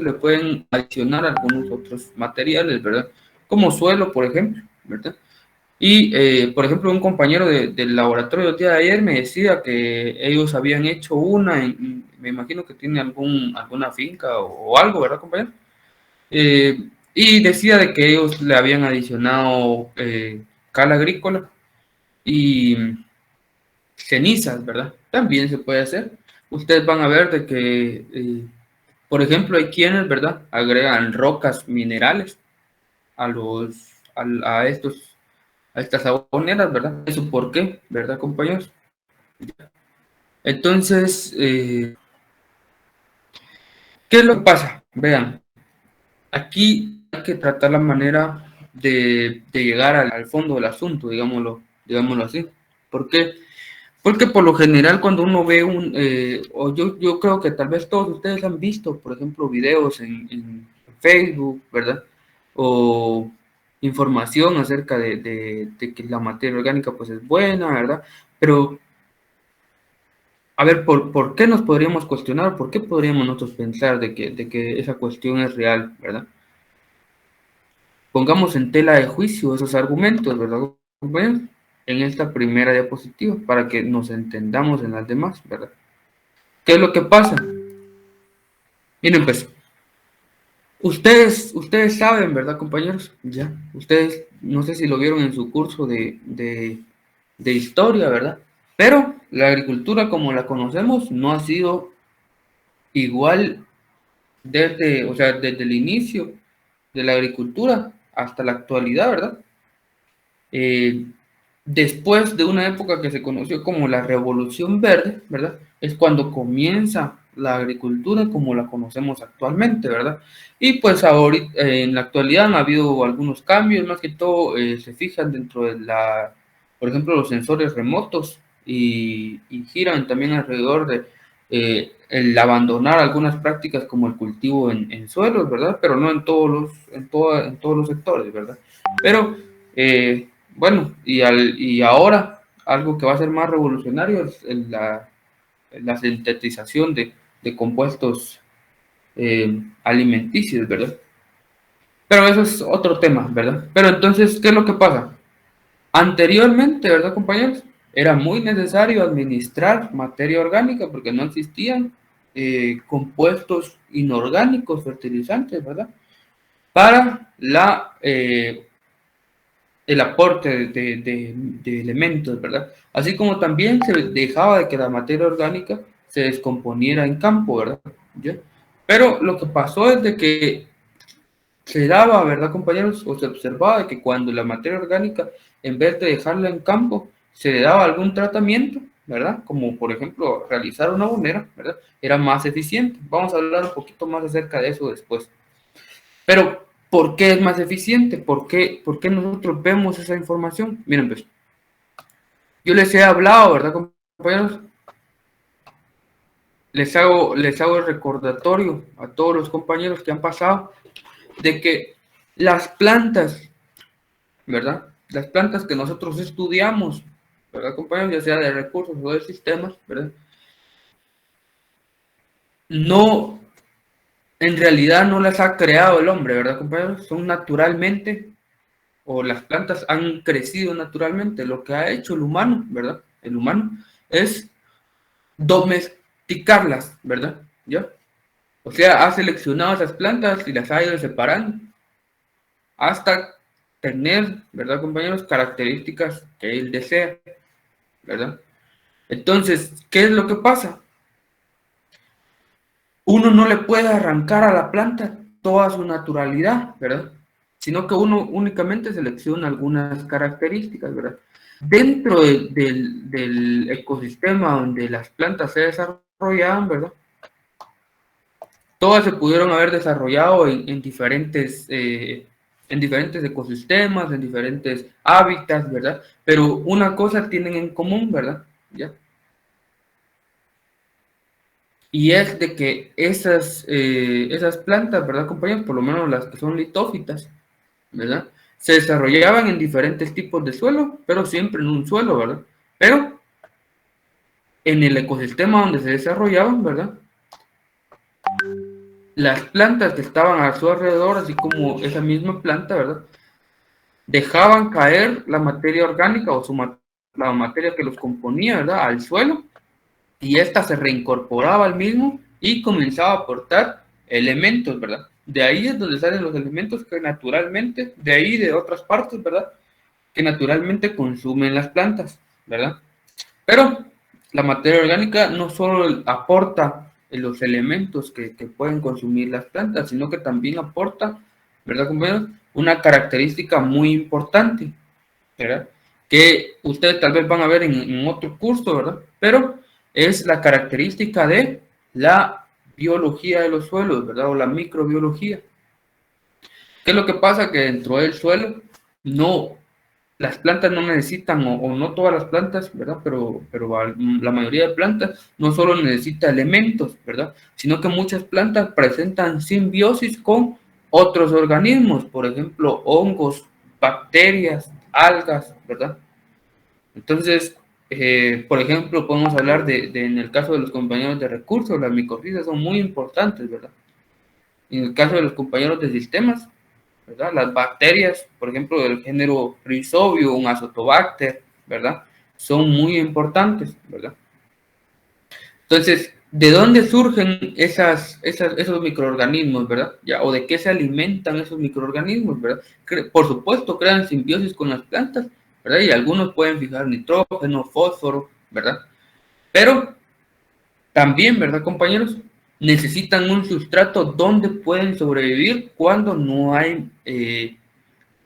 le pueden adicionar algunos otros materiales, ¿verdad? Como suelo, por ejemplo, ¿verdad? Y, por ejemplo, un compañero del laboratorio el día de ayer me decía que ellos habían hecho una, me imagino que tiene alguna finca o algo, ¿verdad, compañero? Y decía de que ellos le habían adicionado cal agrícola y cenizas, ¿verdad? También se puede hacer. Ustedes van a ver de que, por ejemplo, hay quienes, ¿verdad? Agregan rocas minerales a a estas aboneras, ¿verdad? ¿Eso por qué? ¿Verdad, compañeros? Entonces, ¿qué es lo que pasa? Vean, aquí hay que tratar la manera de llegar al fondo del asunto, digámoslo así. ¿Por qué? Porque por lo general cuando uno ve o yo creo que tal vez todos ustedes han visto, por ejemplo, videos en Facebook, ¿verdad? O información acerca de que la materia orgánica pues es buena, ¿verdad? Pero, a ver, ¿por qué nos podríamos cuestionar? ¿Por qué podríamos nosotros pensar de que esa cuestión es real, ¿verdad? Pongamos en tela de juicio esos argumentos, ¿verdad, compañeros? En esta primera diapositiva, para que nos entendamos en las demás, ¿verdad? ¿Qué es lo que pasa? Miren, pues, ustedes saben, ¿verdad, compañeros? Ya, ustedes, no sé si lo vieron en su curso de historia, ¿verdad? Pero la agricultura como la conocemos no ha sido igual o sea, desde el inicio de la agricultura hasta la actualidad, ¿verdad? Eh, Después de una época que se conoció como la Revolución Verde, ¿verdad? Es cuando comienza la agricultura como la conocemos actualmente, ¿verdad? Y pues ahorita, en la actualidad han habido algunos cambios, más que todo se fijan dentro de por ejemplo, los sensores remotos y giran también alrededor de el abandonar algunas prácticas como el cultivo en suelos, ¿verdad? Pero no en todos los sectores, ¿verdad? Pero bueno, y ahora algo que va a ser más revolucionario es la sintetización de compuestos alimenticios, ¿verdad? Pero eso es otro tema, ¿verdad? Pero entonces, ¿qué es lo que pasa? Anteriormente, ¿verdad, compañeros? Era muy necesario administrar materia orgánica porque no existían compuestos inorgánicos fertilizantes, ¿verdad? Para el aporte de elementos, ¿verdad? Así como también se dejaba de que la materia orgánica se descomponiera en campo, ¿verdad? ¿Ya? Pero lo que pasó es de que se daba, ¿verdad, compañeros? O se observaba de que cuando la materia orgánica, en vez de dejarla en campo, se le daba algún tratamiento, ¿verdad? Como por ejemplo realizar una abonera, ¿verdad? Era más eficiente. Vamos a hablar un poquito más acerca de eso después. Pero, ¿por qué es más eficiente? ¿Por qué nosotros vemos esa información? Miren, pues, yo les he hablado, ¿verdad, compañeros? Les hago el recordatorio a todos los compañeros que han pasado de que las plantas, ¿verdad? Las plantas que nosotros estudiamos, ¿verdad, compañeros? Ya sea de recursos o de sistemas, ¿verdad? No, en realidad no las ha creado el hombre, ¿verdad, compañeros? Son naturalmente, o las plantas han crecido naturalmente. Lo que ha hecho el humano, ¿verdad? El humano es domesticarlas, ¿verdad? ¿Ya? O sea, ha seleccionado esas plantas y las ha ido separando hasta tener, ¿verdad, compañeros? Características que él desea, ¿verdad? Entonces, ¿qué es lo que pasa? Uno no le puede arrancar a la planta toda su naturalidad, ¿verdad? Sino que uno únicamente selecciona algunas características, ¿verdad? Dentro del ecosistema donde las plantas se desarrollaban, ¿verdad? Todas se pudieron haber desarrollado en diferentes ecosistemas, en diferentes hábitats, ¿verdad? Pero una cosa tienen en común, ¿verdad? ¿Ya? Y es de que esas plantas, ¿verdad, compañeros? Por lo menos las que son litófitas, ¿verdad? Se desarrollaban en diferentes tipos de suelo, pero siempre en un suelo, ¿verdad? Pero en el ecosistema donde se desarrollaban, ¿verdad? las plantas que estaban a su alrededor, así como esa misma planta, ¿verdad? Dejaban caer la materia orgánica o la materia que los componía, ¿verdad? Al suelo, y esta se reincorporaba al mismo y comenzaba a aportar elementos, ¿verdad? De ahí es donde salen los elementos que naturalmente, de ahí de otras partes, ¿verdad? Que naturalmente consumen las plantas, ¿verdad? Pero la materia orgánica no solo aporta los elementos que pueden consumir las plantas, sino que también aporta, ¿verdad, compañeros? Una característica muy importante, ¿verdad? Que ustedes tal vez van a ver en otro curso, ¿verdad? Pero es la característica de la biología de los suelos, ¿verdad? O la microbiología. ¿Qué es lo que pasa? Que dentro del suelo no, las plantas no necesitan, o no todas las plantas, ¿verdad? Pero la mayoría de plantas no solo necesita elementos, ¿verdad? Sino que muchas plantas presentan simbiosis con otros organismos, por ejemplo, hongos, bacterias, algas, ¿verdad? Entonces, por ejemplo, podemos hablar en el caso de los compañeros de recursos, las micorrizas son muy importantes, ¿verdad? En el caso de los compañeros de sistemas, ¿verdad? Las bacterias, por ejemplo, del género Rhizobium, Azotobacter, ¿verdad? Son muy importantes, ¿verdad? Entonces, ¿de dónde surgen esos microorganismos, verdad? ¿Ya? ¿O de qué se alimentan esos microorganismos, verdad? Por supuesto, crean simbiosis con las plantas, ¿verdad? Y algunos pueden fijar nitrógeno, fósforo, ¿verdad? Pero también, ¿verdad, compañeros? Necesitan un sustrato donde pueden sobrevivir cuando no hay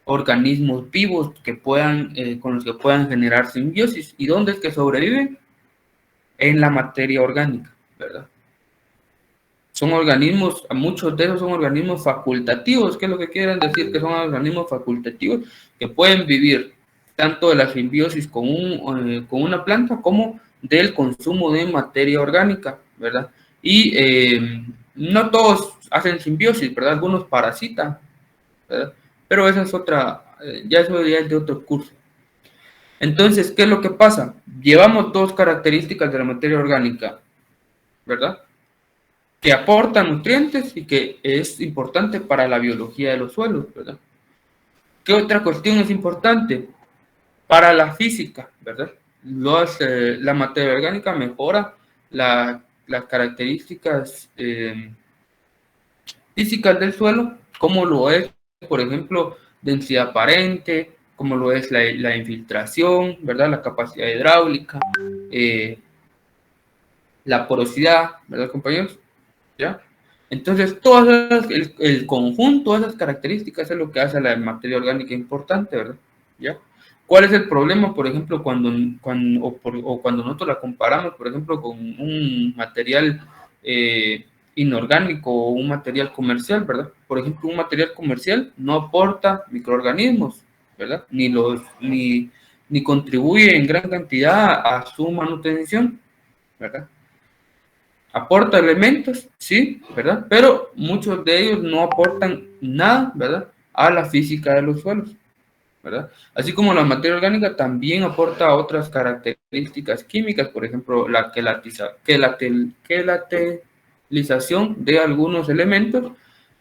organismos vivos que puedan, con los que puedan generar simbiosis. ¿Y dónde es que sobreviven? En la materia orgánica, ¿verdad? Son organismos, muchos de esos son organismos facultativos. ¿Qué es lo que quieren decir? Que son organismos facultativos que pueden vivir tanto de la simbiosis con una planta como del consumo de materia orgánica, ¿verdad? Y no todos hacen simbiosis, ¿verdad? Algunos parasitan, ¿verdad? Pero esa es otra, ya eso ya es de otro curso. Entonces, ¿qué es lo que pasa? Llevamos dos características de la materia orgánica, ¿verdad? Que aporta nutrientes y que es importante para la biología de los suelos, ¿verdad? ¿Qué otra cuestión es importante? Para la física, ¿verdad? La materia orgánica mejora las características físicas del suelo, como lo es, por ejemplo, densidad aparente, como lo es la infiltración, ¿verdad? La capacidad hidráulica, eh, la porosidad, ¿verdad, compañeros? ¿Ya? Entonces, el conjunto de esas características es lo que hace a la materia orgánica importante, ¿verdad? ¿Ya? ¿Cuál es el problema, por ejemplo, cuando nosotros la comparamos, por ejemplo, con un material inorgánico o un material comercial, ¿verdad? Por ejemplo, un material comercial no aporta microorganismos, ¿verdad? Ni contribuye en gran cantidad a su manutención, ¿verdad? Aporta elementos, sí, ¿verdad? Pero muchos de ellos no aportan nada, ¿verdad? A la física de los suelos, ¿verdad? Así como la materia orgánica también aporta otras características químicas, por ejemplo, la quelatelización de algunos elementos,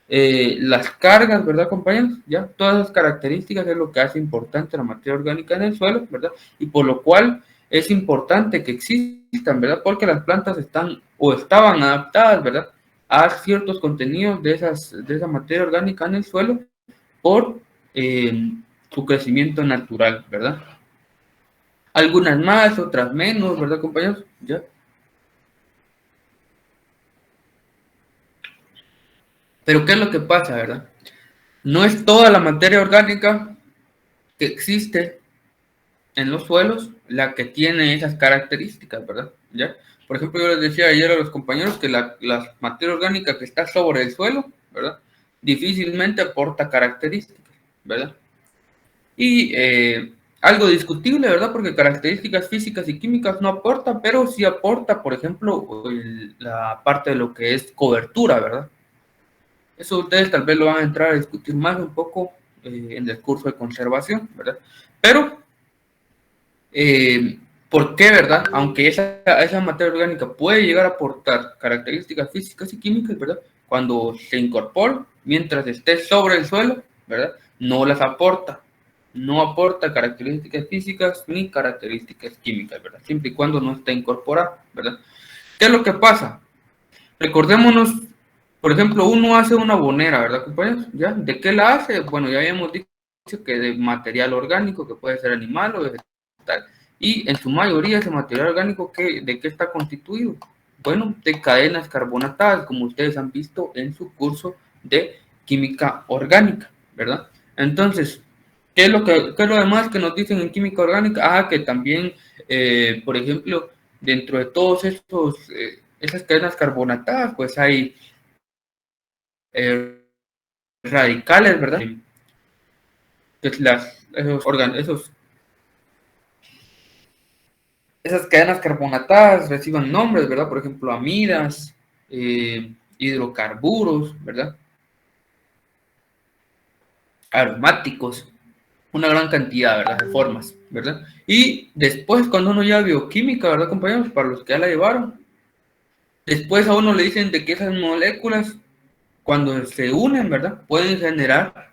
las cargas, ¿verdad, compañeros? Ya, todas esas características es lo que hace importante la materia orgánica en el suelo, ¿verdad? Y por lo cual es importante que existan, ¿verdad? Porque las plantas están o estaban adaptadas, ¿verdad? A ciertos contenidos de esa materia orgánica en el suelo por su crecimiento natural, ¿verdad? Algunas más, otras menos, ¿verdad, compañeros? ¿Ya? Pero ¿qué es lo que pasa, verdad? No es toda la materia orgánica que existe en los suelos la que tiene esas características, ¿verdad? ¿Ya? Por ejemplo, yo les decía ayer a los compañeros que la materia orgánica que está sobre el suelo, ¿verdad? Difícilmente aporta características, ¿verdad? Y algo discutible, ¿verdad? Porque características físicas y químicas no aporta, pero sí aporta, por ejemplo, la parte de lo que es cobertura, ¿verdad? Eso ustedes tal vez lo van a entrar a discutir más un poco en el curso de conservación, ¿verdad? Pero ¿por qué, verdad? Aunque esa materia orgánica puede llegar a aportar características físicas y químicas, ¿verdad? cuando se incorpora, mientras esté sobre el suelo, ¿verdad? No las aporta, no aporta características físicas ni características químicas, ¿verdad? Siempre y cuando no esté incorporada, ¿verdad? ¿Qué es lo que pasa? Recordémonos, por ejemplo, uno hace una bonera, ¿verdad, compañeros? ¿Ya? ¿De qué la hace? Bueno, ya habíamos dicho que de material orgánico, que puede ser animal o vegetal. Y en su mayoría ese material orgánico, ¿de qué está constituido? Bueno, de cadenas carbonatadas, como ustedes han visto en su curso de química orgánica, ¿verdad? Entonces, ¿qué es lo demás que nos dicen en química orgánica? Ah, que también, por ejemplo, dentro de todos esas cadenas carbonatadas, pues hay eh, radicales, ¿verdad? Que esas cadenas carbonatadas reciban nombres, ¿verdad? Por ejemplo, amidas, hidrocarburos, ¿verdad? Aromáticos, una gran cantidad, ¿verdad? De formas, ¿verdad? Y después, cuando uno ya bioquímica, ¿verdad, compañeros? Para los que ya la llevaron, después a uno le dicen de que esas moléculas, cuando se unen, ¿verdad? Pueden generar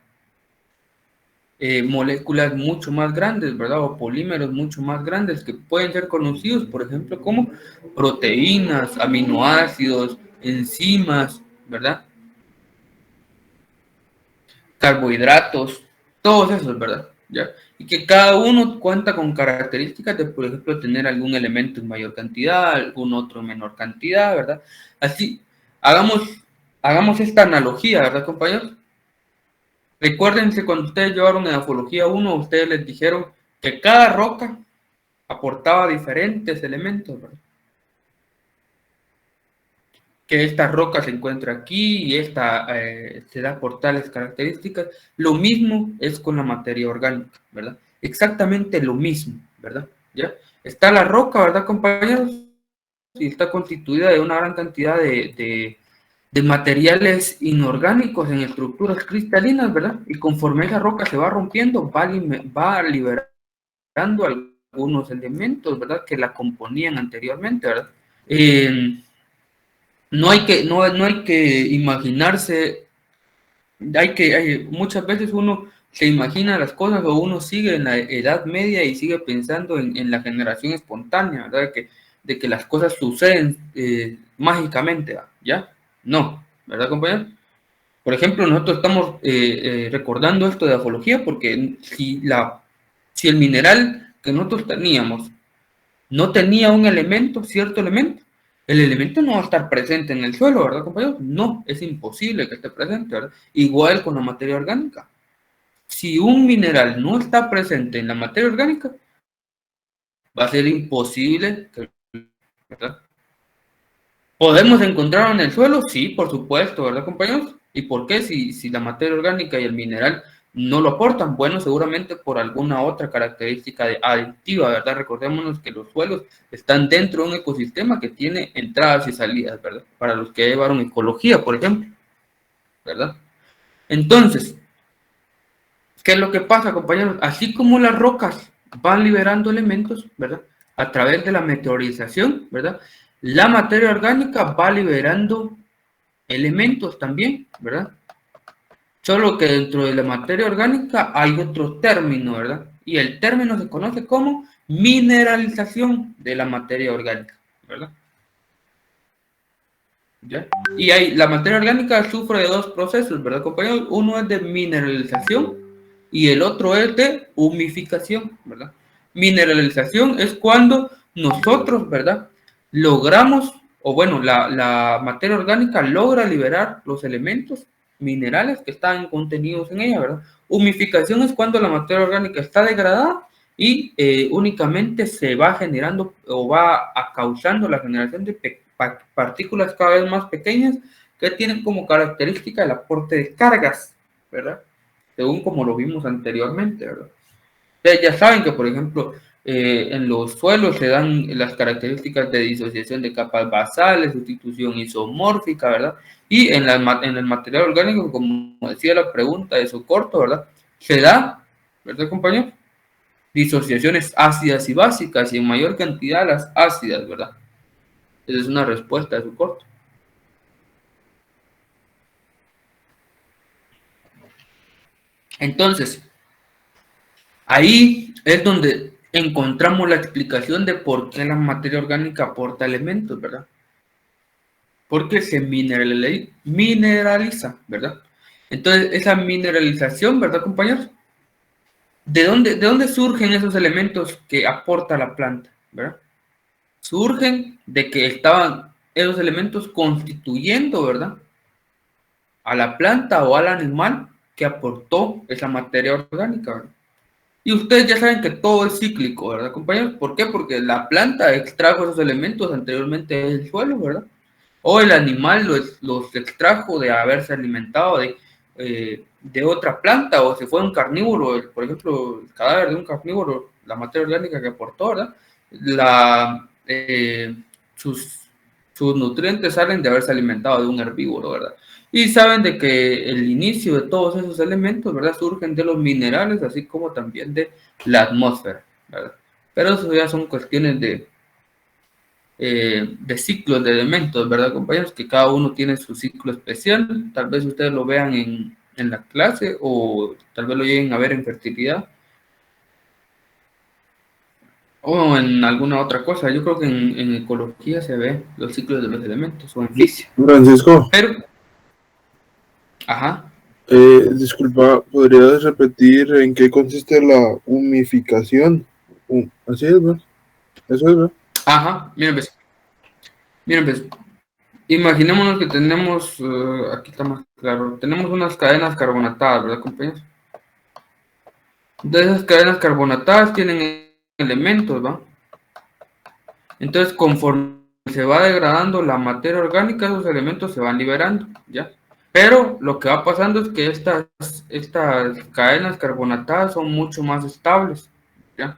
moléculas mucho más grandes, ¿verdad? O polímeros mucho más grandes que pueden ser conocidos, por ejemplo, como proteínas, aminoácidos, enzimas, ¿verdad? Carbohidratos, todos esos, ¿verdad? ¿Ya? Y que cada uno cuenta con características de, por ejemplo, tener algún elemento en mayor cantidad, algún otro en menor cantidad, ¿verdad? Así, hagamos, hagamos esta analogía, ¿verdad, compañeros? Recuérdense cuando ustedes llevaron en Afología 1, ustedes les dijeron que cada roca aportaba diferentes elementos, ¿verdad? Que esta roca se encuentra aquí y esta se da por tales características. Lo mismo es con la materia orgánica, ¿verdad? Exactamente lo mismo, ¿verdad? ¿Ya? Está la roca, ¿verdad, compañeros? Y está constituida de una gran cantidad de materiales inorgánicos en estructuras cristalinas, ¿verdad? Y conforme esa roca se va rompiendo, va liberando algunos elementos, ¿verdad? Que la componían anteriormente, ¿verdad? No hay que imaginarse, muchas veces uno se imagina las cosas o uno sigue en la Edad Media y sigue pensando en la generación espontánea, ¿verdad? De que las cosas suceden mágicamente, ¿ya? No, ¿verdad, compañero? Por ejemplo, nosotros estamos recordando esto de afología porque si el mineral que nosotros teníamos no tenía un elemento, cierto elemento, el elemento no va a estar presente en el suelo, ¿verdad, compañeros? No, es imposible que esté presente, ¿verdad? Igual con la materia orgánica. Si un mineral no está presente en la materia orgánica, va a ser imposible que, ¿verdad? ¿Podemos encontrarlo en el suelo? Sí, por supuesto, ¿verdad, compañeros? ¿Y por qué? Si la materia orgánica y el mineral no lo aportan, bueno, seguramente por alguna otra característica aditiva, ¿verdad? Recordémonos que los suelos están dentro de un ecosistema que tiene entradas y salidas, ¿verdad? Para los que llevaron ecología, por ejemplo, ¿verdad? Entonces, ¿qué es lo que pasa, compañeros? Así como las rocas van liberando elementos, ¿verdad? A través de la meteorización, ¿verdad? La materia orgánica va liberando elementos también, ¿verdad? Solo que dentro de la materia orgánica hay otro término, ¿verdad? Y el término se conoce como mineralización de la materia orgánica, ¿verdad? ¿Ya? Y la materia orgánica sufre de dos procesos, ¿verdad, compañeros? Uno es de mineralización y el otro es de humificación, ¿verdad? Mineralización es cuando nosotros, ¿verdad? Logramos, o bueno, la materia orgánica logra liberar los elementos minerales que están contenidos en ella, ¿verdad? Humificación es cuando la materia orgánica está degradada y únicamente se va generando o va causando la generación de partículas cada vez más pequeñas que tienen como característica el aporte de cargas, ¿verdad? Según como lo vimos anteriormente, ¿verdad? Ustedes ya saben que, por ejemplo, en los suelos se dan las características de disociación de capas basales, sustitución isomórfica, ¿verdad? Y en el material orgánico, como decía la pregunta de Socorto, ¿verdad? Se da, ¿verdad, compañero? Disociaciones ácidas y básicas, y en mayor cantidad las ácidas, ¿verdad? Esa es una respuesta de Socorto. Entonces, ahí es donde encontramos la explicación de por qué la materia orgánica aporta elementos, ¿verdad? Porque se mineraliza, ¿verdad? Entonces, esa mineralización, ¿verdad, compañeros? ¿De dónde surgen esos elementos que aporta la planta, ¿verdad? Surgen de que estaban esos elementos constituyendo, ¿verdad? A la planta o al animal que aportó esa materia orgánica, ¿verdad? Y ustedes ya saben que todo es cíclico, ¿verdad, compañeros? ¿Por qué? Porque la planta extrajo esos elementos anteriormente del suelo, ¿verdad? O el animal los extrajo de haberse alimentado de otra planta, o si fue un carnívoro, por ejemplo, el cadáver de un carnívoro, la materia orgánica que aportó, ¿verdad? La, sus, sus nutrientes salen de haberse alimentado de un herbívoro, ¿verdad? Y saben de que el inicio de todos esos elementos, ¿verdad? Surgen de los minerales, así como también de la atmósfera, ¿verdad? Pero eso ya son cuestiones de ciclos de elementos, ¿verdad, compañeros? Que cada uno tiene su ciclo especial. Tal vez ustedes lo vean en la clase o tal vez lo lleguen a ver en fertilidad o en alguna otra cosa. Yo creo que en ecología se ve los ciclos de los elementos o en física. Francisco, Pero, ajá, disculpa, ¿podrías repetir en qué consiste la humificación? Así es, ¿verdad? Eso es, ¿verdad? ajá, miren, pues, imaginémonos que tenemos, aquí está más claro, tenemos unas cadenas carbonatadas, ¿verdad, compañeros? De esas cadenas carbonatadas tienen elementos, ¿va? Entonces, conforme se va degradando la materia orgánica, esos elementos se van liberando, ¿ya? Pero lo que va pasando es que estas cadenas carbonatadas son mucho más estables, ¿ya?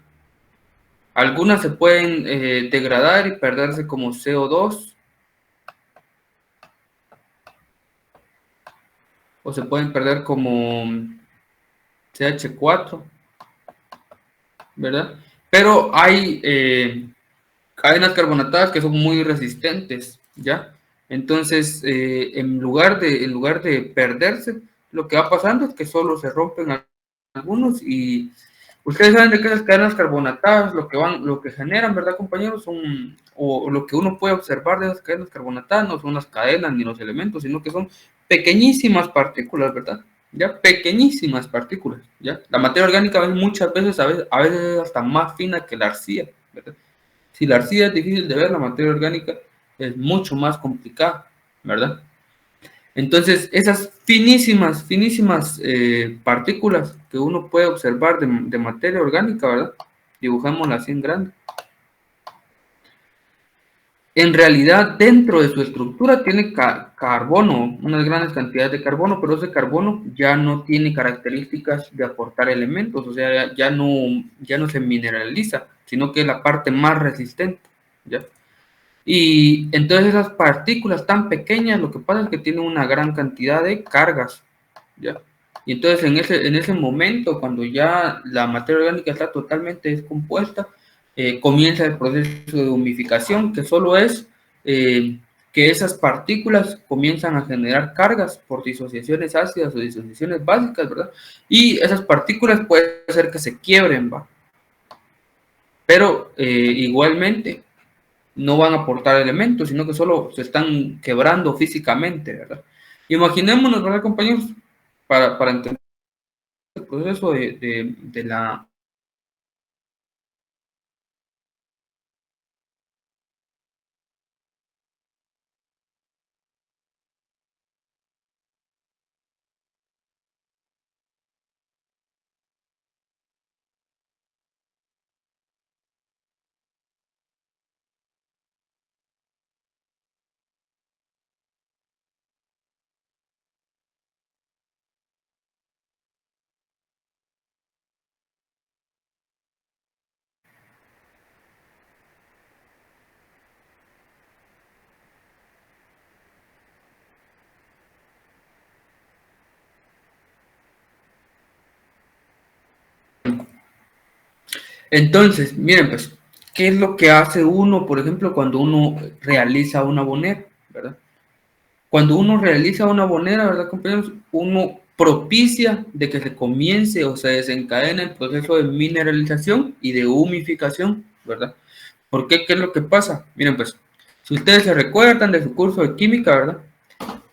Algunas se pueden degradar y perderse como CO2, o se pueden perder como CH4, ¿verdad? Pero hay cadenas carbonatadas que son muy resistentes, ¿ya? Entonces, en lugar de perderse, lo que va pasando es que solo se rompen algunos y ustedes saben de que esas cadenas carbonatadas lo que generan, ¿verdad, compañeros? O lo que uno puede observar de esas cadenas carbonatadas no son las cadenas ni los elementos, sino que son pequeñísimas partículas, ¿verdad? Ya, pequeñísimas partículas, ¿ya? La materia orgánica muchas veces, a veces hasta más fina que la arcilla, ¿verdad? Si la arcilla es difícil de ver, la materia orgánica es mucho más complicada, ¿verdad? Entonces, esas finísimas, finísimas partículas que uno puede observar de materia orgánica, ¿verdad? Dibujámosla así en grande. En realidad, dentro de su estructura tiene carbono, unas grandes cantidades de carbono, pero ese carbono ya no tiene características de aportar elementos, o sea, ya no se mineraliza, sino que es la parte más resistente, ¿ya? Y entonces esas partículas tan pequeñas, lo que pasa es que tienen una gran cantidad de cargas, ¿ya? Y entonces en ese momento, cuando ya la materia orgánica está totalmente descompuesta, comienza el proceso de humificación, que solo es que esas partículas comienzan a generar cargas por disociaciones ácidas o disociaciones básicas, ¿verdad? Y esas partículas puede ser que se quiebren, ¿va? Pero igualmente no van a aportar elementos, sino que solo se están quebrando físicamente, ¿verdad? Imaginémonos, ¿verdad, compañeros? Para entender el proceso de la... Entonces, miren, pues, ¿qué es lo que hace uno, por ejemplo, cuando uno realiza una bonera, ¿verdad? Cuando uno realiza una bonera, ¿verdad, compañeros? Uno propicia de que se comience o se desencadene el proceso de mineralización y de humificación, ¿verdad? ¿Por qué? ¿Qué es lo que pasa? Miren, pues, si ustedes se recuerdan de su curso de química, ¿verdad?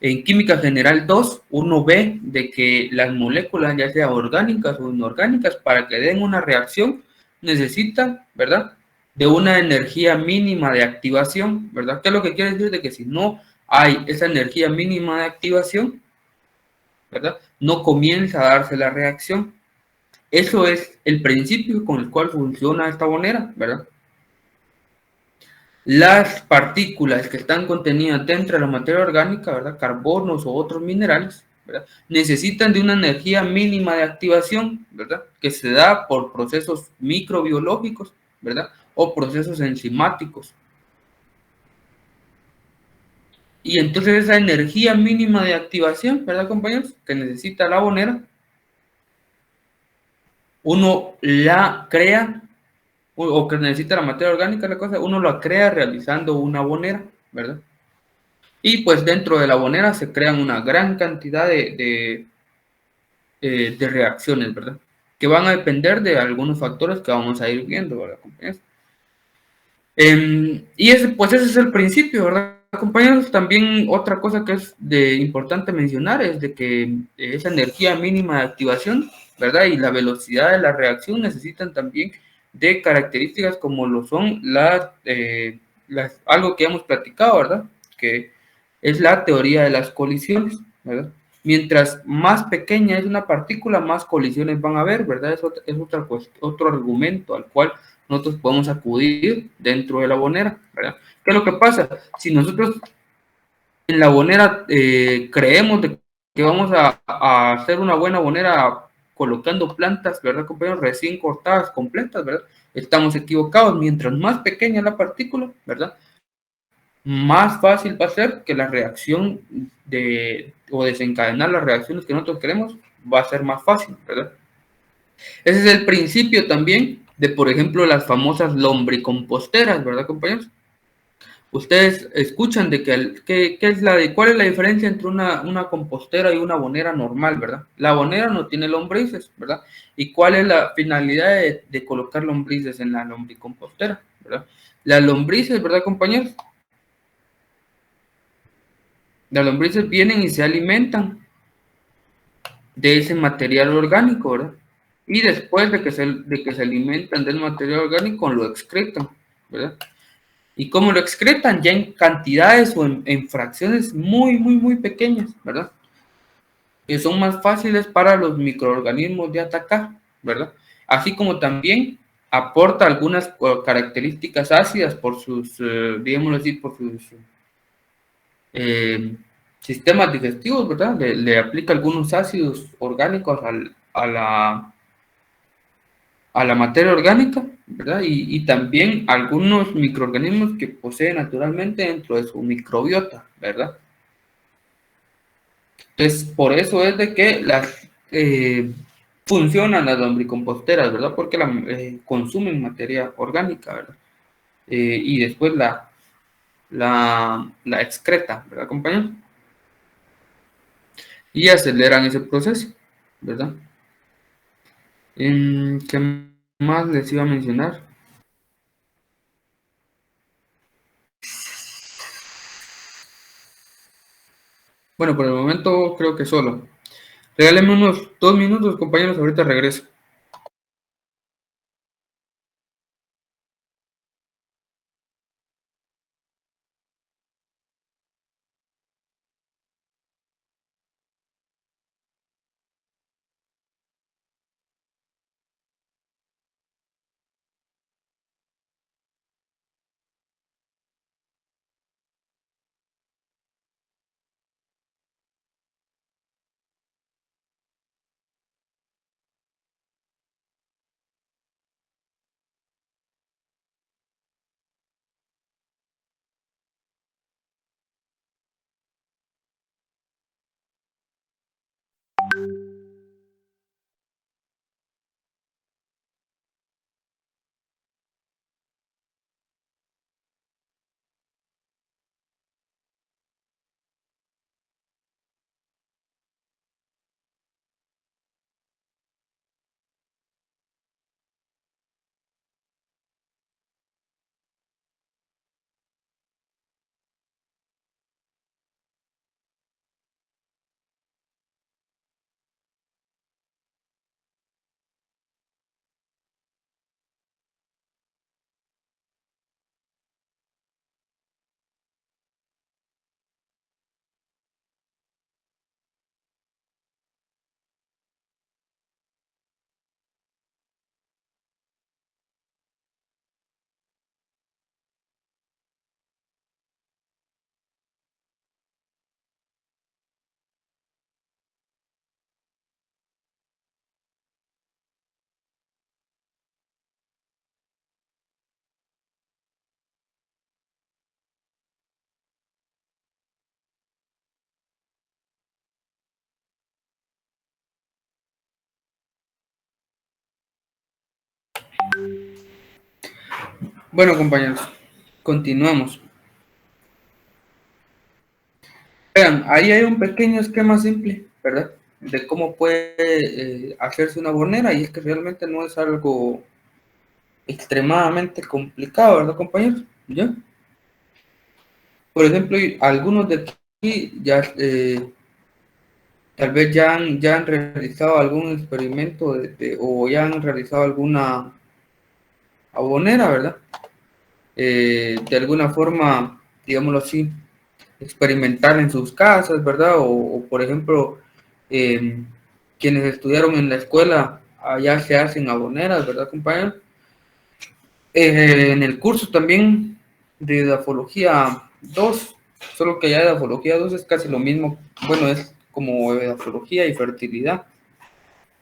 En química general 2 uno ve de que las moléculas, ya sea orgánicas o inorgánicas, para que den una reacción, necesitan, ¿verdad? De una energía mínima de activación, ¿verdad? ¿Qué es lo que quiere decir? De que si no hay esa energía mínima de activación, ¿verdad? No comienza a darse la reacción. Eso es el principio con el cual funciona esta bonera, ¿verdad? Las partículas que están contenidas dentro de la materia orgánica, ¿verdad? Carbonos o otros minerales, ¿verdad? Necesitan de una energía mínima de activación, ¿verdad? Que se da por procesos microbiológicos, ¿verdad? O procesos enzimáticos. Y entonces esa energía mínima de activación, ¿verdad, compañeros? Que necesita la bonera, uno la crea, o que necesita la materia orgánica, la cosa, uno la crea realizando una bonera, ¿verdad? Y pues dentro de la bonera se crean una gran cantidad de reacciones, ¿verdad? Que van a depender de algunos factores que vamos a ir viendo, ¿verdad, compañeros? Y ese, pues ese es el principio, ¿verdad, compañeros? También otra cosa que es de importante mencionar es de que esa energía mínima de activación, ¿verdad? Y la velocidad de la reacción necesitan también de características como lo son algo que hemos platicado, ¿verdad? Que es la teoría de las colisiones, ¿verdad? Mientras más pequeña es una partícula, más colisiones van a haber, ¿verdad? Es otro argumento al cual nosotros podemos acudir dentro de la bonera, ¿verdad? ¿Qué es lo que pasa? Si nosotros en la bonera creemos de que vamos a hacer una buena bonera colocando plantas, ¿verdad, compañeros? Recién cortadas, completas, ¿verdad? Estamos equivocados. Mientras más pequeña la partícula, ¿verdad? Más fácil va a ser que la reacción o desencadenar las reacciones que nosotros queremos va a ser más fácil, ¿verdad? Ese es el principio también de, por ejemplo, las famosas lombricomposteras, ¿verdad, compañeros? Ustedes escuchan de cuál es la diferencia entre una compostera y una bonera normal, ¿verdad? La bonera no tiene lombrices, ¿verdad? ¿Y cuál es la finalidad de colocar lombrices en la lombricompostera, ¿verdad? Las lombrices, ¿verdad, compañeros? Las lombrices vienen y se alimentan de ese material orgánico, ¿verdad? Y después de que se alimentan del material orgánico, lo excretan, ¿verdad? Y cómo lo excretan ya en cantidades o en fracciones muy, muy, muy pequeñas, ¿verdad? Que son más fáciles para los microorganismos de atacar, ¿verdad? Así como también aporta algunas características ácidas por sus, digámoslo así, por sus eh, sistemas digestivos, ¿verdad? Le aplica algunos ácidos orgánicos a la materia orgánica, ¿verdad? Y también algunos microorganismos que posee naturalmente dentro de su microbiota, ¿verdad? Entonces, por eso es de que funcionan las lombricomposteras, ¿verdad? Porque consumen materia orgánica, ¿verdad? Y después la excreta, ¿verdad, compañero? Y aceleran ese proceso, ¿verdad? ¿Qué más les iba a mencionar? Bueno, por el momento creo que solo. Regálenme unos 2 minutos, compañeros, ahorita regreso. Bueno, compañeros, continuamos. Vean, ahí hay un pequeño esquema simple, ¿verdad? De cómo puede hacerse una abonera, y es que realmente no es algo extremadamente complicado, ¿verdad, compañeros? ¿Ya? Por ejemplo, algunos de aquí ya tal vez ya han realizado algún experimento o ya han realizado alguna abonera, ¿verdad? De alguna forma, digámoslo así, experimental en sus casas, ¿verdad? Por ejemplo, eh, quienes estudiaron en la escuela, allá se hacen aboneras, ¿verdad, compañeros? En el curso también de Edafología 2, solo que ya Edafología 2 es casi lo mismo, bueno, es como Edafología y fertilidad.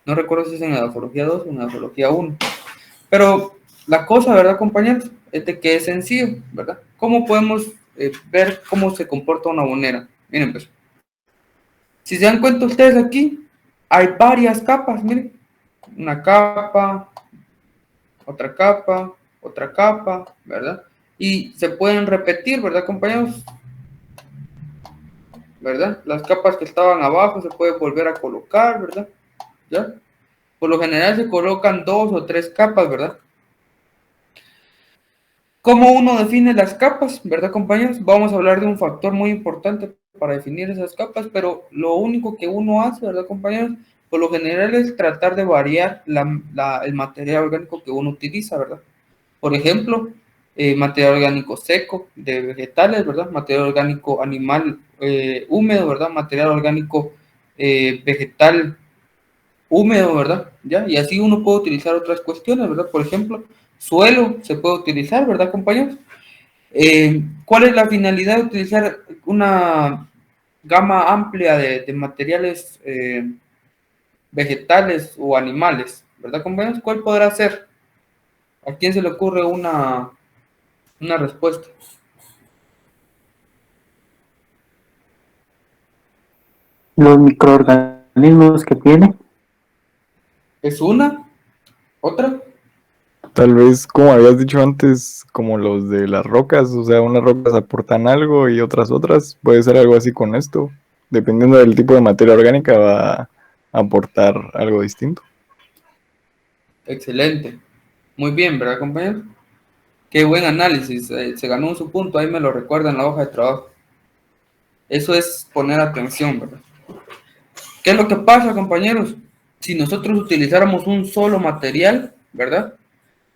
No recuerdo si es en Edafología 2 o en Edafología 1. Pero la cosa, ¿verdad, compañeros? Es de que es sencillo, ¿verdad? ¿Cómo podemos ver cómo se comporta una abonera? Miren, pues, si se dan cuenta ustedes aquí, hay varias capas, miren. Una otra capa, ¿verdad? Y se pueden repetir, ¿verdad, compañeros? ¿Verdad? Las capas que estaban abajo se pueden volver a colocar, ¿verdad? ¿Ya? Por lo general se colocan 2 o 3 capas, ¿verdad? ¿Cómo uno define las capas, verdad, compañeros? Vamos a hablar de un factor muy importante para definir esas capas, pero lo único que uno hace, ¿verdad, compañeros? Por lo general es tratar de variar el material orgánico que uno utiliza, ¿verdad? Por ejemplo, material orgánico seco de vegetales, ¿verdad? Material orgánico animal húmedo, ¿verdad? Material orgánico vegetal húmedo, ¿verdad? ¿Ya? Y así uno puede utilizar otras cuestiones, ¿verdad? Por ejemplo, suelo se puede utilizar, ¿verdad, compañeros? ¿Cuál es la finalidad de utilizar una gama amplia de materiales vegetales o animales? ¿Verdad, compañeros? ¿Cuál podrá ser? ¿A quién se le ocurre una respuesta? Los microorganismos que tiene. ¿Es una? ¿Otra? Tal vez, como habías dicho antes, como los de las rocas, o sea, unas rocas aportan algo y otras. Puede ser algo así con esto. Dependiendo del tipo de materia orgánica, va a aportar algo distinto. Excelente. Muy bien, ¿verdad, compañero? Qué buen análisis. Se ganó su punto. Ahí me lo recuerda en la hoja de trabajo. Eso es poner atención, ¿verdad? ¿Qué es lo que pasa, compañeros? Si nosotros utilizáramos un solo material, ¿verdad?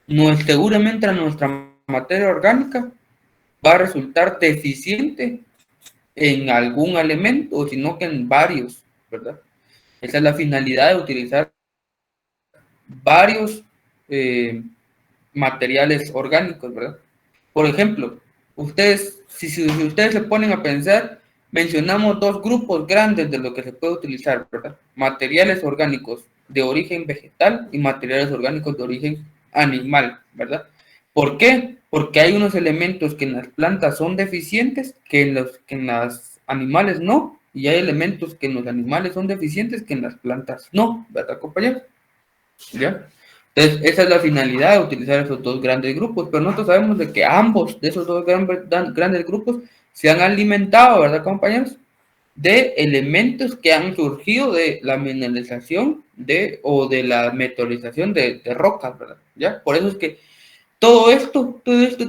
No, seguramente nuestra materia orgánica va a resultar deficiente en algún elemento, sino que en varios, ¿verdad? Esa es la finalidad de utilizar varios materiales orgánicos, ¿verdad? Por ejemplo, si ustedes se ponen a pensar, mencionamos 2 grupos grandes de lo que se puede utilizar, ¿verdad? Materiales orgánicos de origen vegetal y materiales orgánicos de origen animal, ¿verdad? ¿Por qué? Porque hay unos elementos que en las plantas son deficientes que en los animales no, y hay elementos que en los animales son deficientes que en las plantas no, ¿verdad, compañeros? ¿Ya? Entonces, esa es la finalidad de utilizar esos 2 grandes grupos, pero nosotros sabemos de que ambos de esos grandes grupos se han alimentado, ¿verdad, compañeros? De elementos que han surgido de la mineralización o de la meteorización de rocas, ¿verdad? ¿Ya? Por eso es que todo esto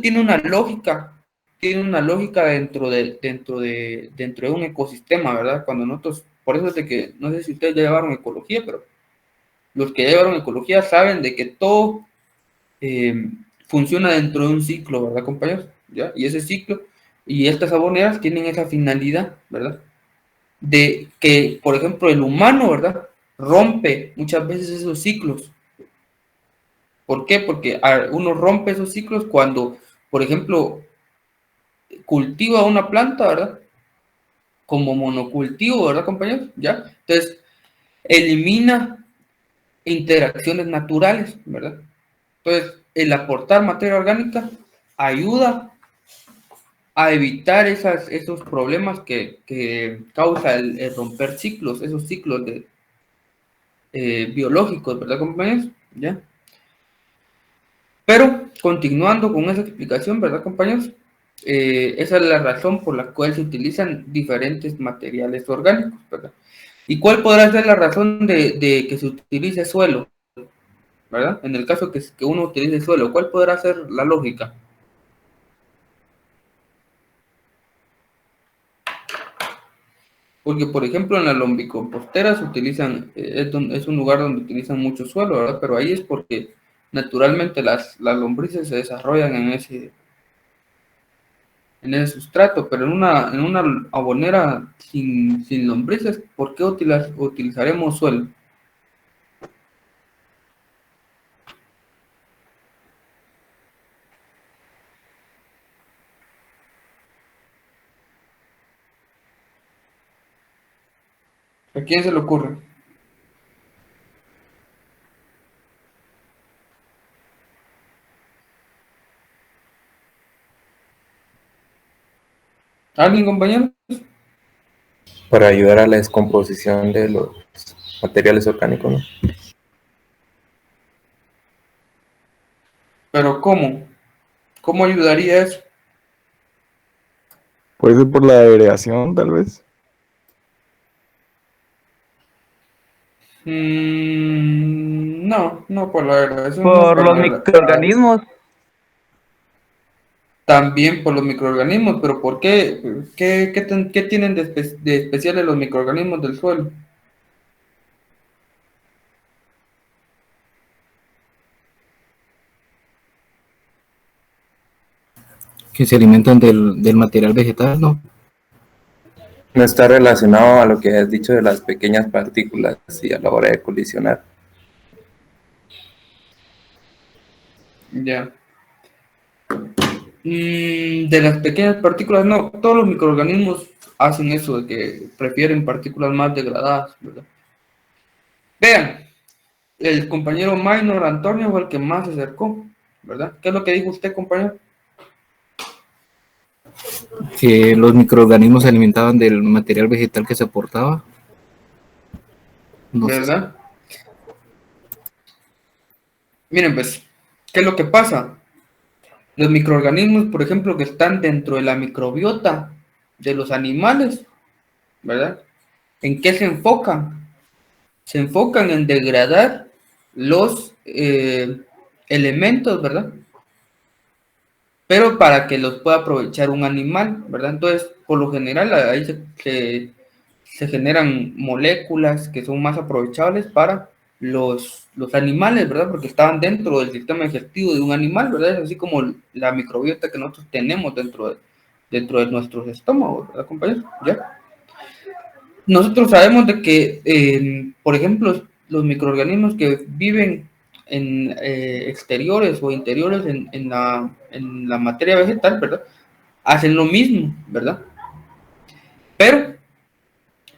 tiene una lógica dentro de un ecosistema, ¿verdad? Cuando nosotros, por eso es de que, no sé si ustedes ya llevaron ecología, pero los que ya llevaron ecología saben de que todo funciona dentro de un ciclo, ¿verdad, compañeros? ¿Ya? Y ese ciclo y estas aboneras tienen esa finalidad, ¿verdad? De que, por ejemplo, el humano, ¿verdad? Rompe muchas veces esos ciclos. ¿Por qué? Porque uno rompe esos ciclos cuando, por ejemplo, cultiva una planta, ¿verdad? Como monocultivo, ¿verdad, compañeros? ¿Ya? Entonces, elimina interacciones naturales, ¿verdad? Entonces, el aportar materia orgánica ayuda a evitar esos problemas que causa el romper ciclos, esos ciclos biológicos, ¿verdad, compañeros? ¿Ya? Pero continuando con esa explicación, ¿verdad, compañeros? Esa es la razón por la cual se utilizan diferentes materiales orgánicos, ¿verdad? ¿Y cuál podrá ser la razón de que se utilice suelo, ¿verdad? En el caso que uno utilice suelo, ¿cuál podrá ser la lógica? Porque, por ejemplo, en la lombricompostera se utilizan, es un lugar donde utilizan mucho suelo, ¿verdad? Pero ahí es porque naturalmente las lombrices se desarrollan en ese sustrato, pero en una abonera sin lombrices, ¿por qué utilizaremos suelo? ¿A quién se le ocurre? ¿Alguien, compañero? Para ayudar a la descomposición de los materiales orgánicos, ¿no? ¿Pero cómo? ¿Cómo ayudaría eso? Puede ser por la aireación, tal vez. No, no por la radiación, no Por por los la. microorganismos. También por los microorganismos, pero ¿por qué? ¿Qué tienen de especiales los microorganismos del suelo? Que se alimentan del material vegetal, ¿no? No está relacionado a lo que has dicho de las pequeñas partículas y a la hora de colisionar. Ya. De las pequeñas partículas, no, todos los microorganismos hacen eso, de que prefieren partículas más degradadas, ¿verdad? Vean, el compañero Minor Antonio fue el que más se acercó, ¿verdad? ¿Qué es lo que dijo usted, compañero? Que los microorganismos se alimentaban del material vegetal que se aportaba. No sé. ¿Verdad? Miren, pues, ¿qué es lo que pasa? Los microorganismos, por ejemplo, que están dentro de la microbiota de los animales, ¿verdad? ¿En qué se enfocan? Se enfocan en degradar los elementos, ¿verdad? Pero para que los pueda aprovechar un animal, ¿verdad? Entonces, por lo general, ahí se generan moléculas que son más aprovechables para los animales, ¿verdad? Porque estaban dentro del sistema digestivo de un animal, ¿verdad? Es así como la microbiota que nosotros tenemos dentro de nuestros estómagos, ¿verdad, compañeros? ¿Ya? Nosotros sabemos de que, por ejemplo, los microorganismos que viven en exteriores o interiores en la materia vegetal, ¿verdad? Hacen lo mismo, ¿verdad? Pero,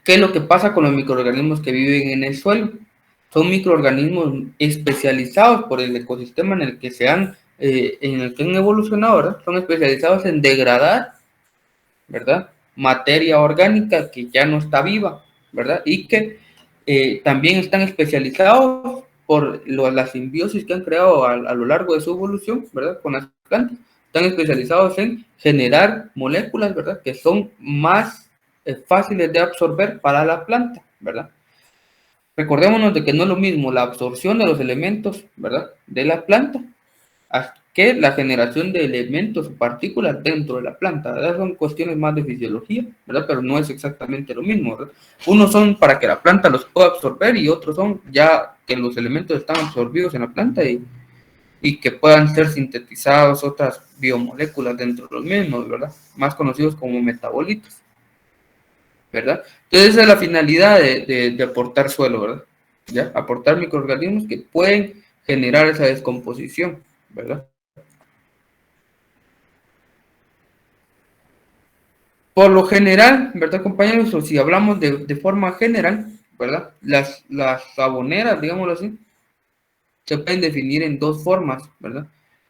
¿qué es lo que pasa con los microorganismos que viven en el suelo? Son microorganismos especializados por el ecosistema en el que han evolucionado, ¿verdad? Son especializados en degradar, ¿verdad? Materia orgánica que ya no está viva, ¿verdad? Y que también están especializados por la simbiosis que han creado a lo largo de su evolución, ¿verdad? Con las plantas. Están especializados en generar moléculas, ¿verdad? Que son más fáciles de absorber para la planta, ¿verdad? Recordémonos de que no es lo mismo la absorción de los elementos, ¿verdad? De la planta que la generación de elementos o partículas dentro de la planta, ¿verdad? Son cuestiones más de fisiología, ¿verdad? Pero no es exactamente lo mismo, ¿verdad? Unos son para que la planta los pueda absorber y otros son ya que los elementos están absorbidos en la planta y que puedan ser sintetizados otras biomoléculas dentro de los mismos, ¿verdad? Más conocidos como metabolitos, ¿verdad? Entonces esa es la finalidad de aportar suelo, ¿verdad? ¿Ya? Aportar microorganismos que pueden generar esa descomposición, ¿verdad? Por lo general, ¿verdad, compañeros? O si hablamos de forma general, ¿verdad? Las saboneras, digámoslo así, se pueden definir en dos formas, ¿verdad?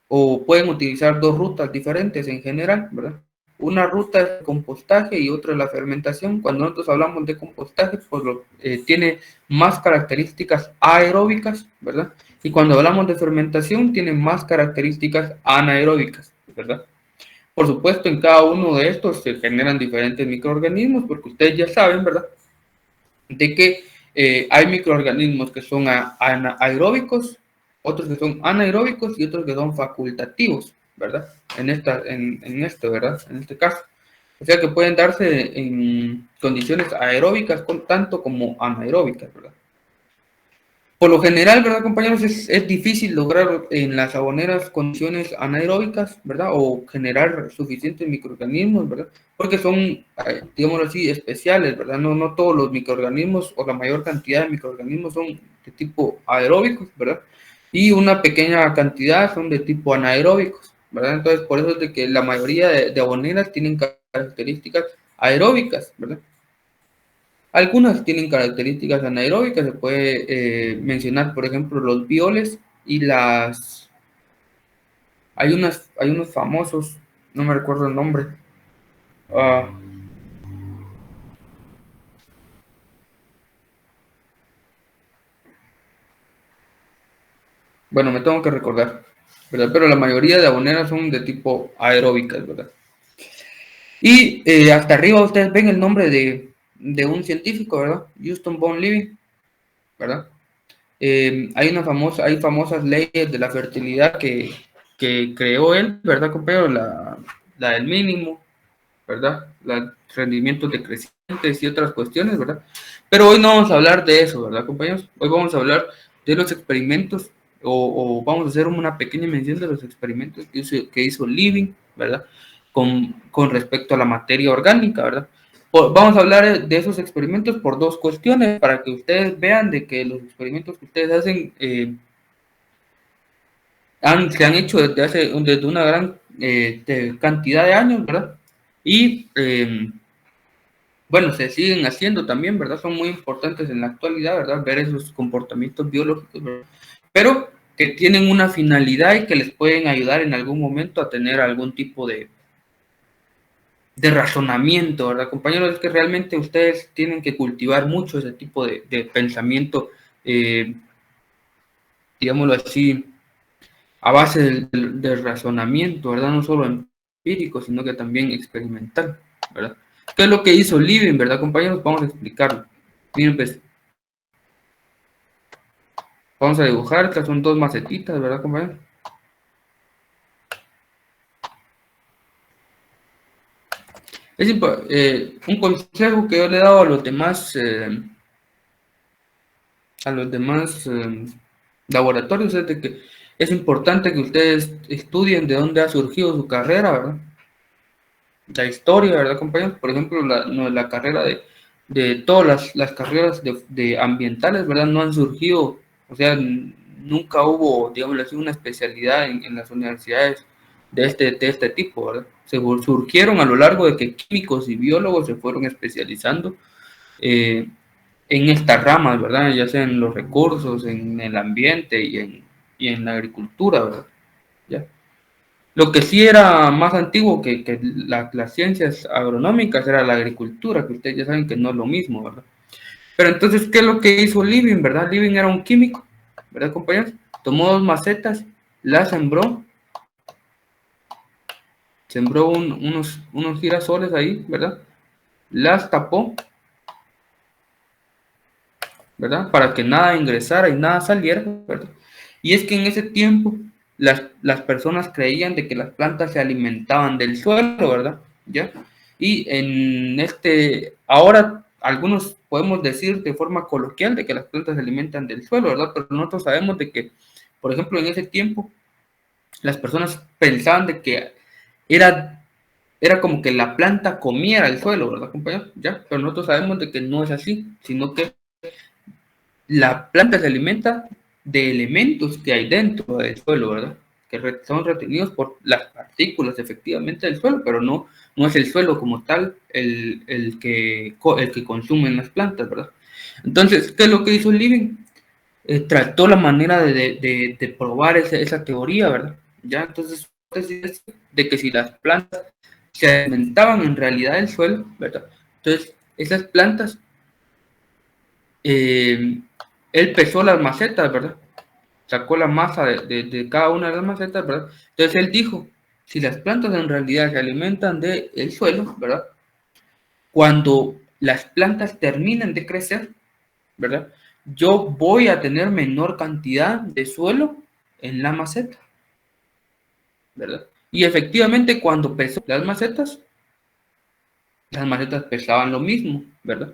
O pueden utilizar dos rutas diferentes en general, ¿verdad? Una ruta es el compostaje y otra es la fermentación. Cuando nosotros hablamos de compostaje, pues tiene más características aeróbicas, ¿verdad? Y cuando hablamos de fermentación, tiene más características anaeróbicas, ¿verdad? Por supuesto, en cada uno de estos se generan diferentes microorganismos, porque ustedes ya saben, ¿verdad? De que hay microorganismos que son aeróbicos, otros que son anaeróbicos y otros que son facultativos, ¿verdad? En esto, ¿verdad? En este caso. O sea que pueden darse en condiciones aeróbicas tanto como anaeróbicas, ¿verdad? Por lo general, ¿verdad, compañeros? Es difícil lograr en las saboneras condiciones anaeróbicas, ¿verdad? O generar suficientes microorganismos, ¿verdad? Porque son, digámoslo así, especiales, ¿verdad? No todos los microorganismos o la mayor cantidad de microorganismos son de tipo aeróbicos, ¿verdad? Y una pequeña cantidad son de tipo anaeróbicos, ¿verdad? Entonces, por eso es de que la mayoría de aboneras tienen características aeróbicas, ¿verdad? Algunas tienen características anaeróbicas, se puede mencionar, por ejemplo, los violes y las... Hay unos famosos, no me recuerdo el nombre. Ah, bueno, me tengo que recordar, ¿verdad? Pero la mayoría de aboneras son de tipo aeróbicas, ¿verdad? Y hasta arriba ustedes ven el nombre de un científico, ¿verdad? Houston von Liebig, ¿verdad? Hay famosas leyes de la fertilidad que creó él, ¿verdad, compañero? La del mínimo, ¿verdad? Los rendimientos decrecientes y otras cuestiones, ¿verdad? Pero hoy no vamos a hablar de eso, ¿verdad, compañeros? Hoy vamos a hablar de los experimentos o vamos a hacer una pequeña mención de los experimentos que hizo Liebig, ¿verdad? Con respecto a la materia orgánica, ¿verdad? Vamos a hablar de esos experimentos por dos cuestiones, para que ustedes vean de que los experimentos que ustedes hacen se han hecho desde una gran cantidad de años, ¿verdad? Y bueno, se siguen haciendo también, ¿verdad? Son muy importantes en la actualidad, ¿verdad? Ver esos comportamientos biológicos, ¿verdad? Pero que tienen una finalidad y que les pueden ayudar en algún momento a tener algún tipo de razonamiento, ¿verdad, compañeros? Es que realmente ustedes tienen que cultivar mucho ese tipo de pensamiento, digámoslo así, a base del razonamiento, ¿verdad? No solo empírico, sino que también experimental, ¿verdad? ¿Qué es lo que hizo Liebig, verdad, compañeros? Vamos a explicarlo. Miren, pues, vamos a dibujar, estas son dos macetitas, ¿verdad, compañeros? Un consejo que yo le he dado a los demás laboratorios es de que es importante que ustedes estudien de dónde ha surgido su carrera, ¿verdad? La historia, ¿verdad, compañeros? Por ejemplo, la carrera de todas las carreras de ambientales, ¿verdad? No han surgido, o sea, nunca hubo, digamos así, una especialidad en las universidades de este tipo, ¿verdad? Surgieron a lo largo de que químicos y biólogos se fueron especializando eh, en estas ramas, ¿verdad? Ya sea en los recursos, en el ambiente y en la agricultura, ¿verdad? ¿Ya? Lo que sí era más antiguo que las ciencias agronómicas era la agricultura, que ustedes ya saben que no es lo mismo, ¿verdad? Pero entonces, ¿qué es lo que hizo Liebig, verdad? Liebig era un químico, ¿verdad, compañeros? Tomó dos macetas, las sembró unos girasoles ahí, ¿verdad? Las tapó, ¿verdad? Para que nada ingresara y nada saliera, ¿verdad? Y es que en ese tiempo las personas creían de que las plantas se alimentaban del suelo, ¿verdad? ¿Ya? Y ahora algunos podemos decir de forma coloquial de que las plantas se alimentan del suelo, ¿verdad? Pero nosotros sabemos de que, por ejemplo, en ese tiempo, las personas pensaban de que era como que la planta comiera el suelo, ¿verdad, compañeros? ¿Ya? Pero nosotros sabemos de que no es así, sino que la planta se alimenta de elementos que hay dentro del suelo, ¿verdad? Que son retenidos por las partículas efectivamente del suelo, pero no es el suelo como tal el que consumen las plantas, ¿verdad? Entonces, ¿qué es lo que hizo Liebig? Trató la manera de probar esa teoría, ¿verdad? Ya, entonces, de que si las plantas se alimentaban en realidad del suelo, ¿verdad? Entonces, esas plantas, él pesó las macetas, ¿verdad? Sacó la masa de cada una de las macetas, ¿verdad? Entonces él dijo, si las plantas en realidad se alimentan del suelo, ¿verdad? Cuando las plantas terminen de crecer, ¿verdad? Yo voy a tener menor cantidad de suelo en la maceta, ¿verdad? Y efectivamente cuando pesó las macetas pesaban lo mismo, ¿verdad?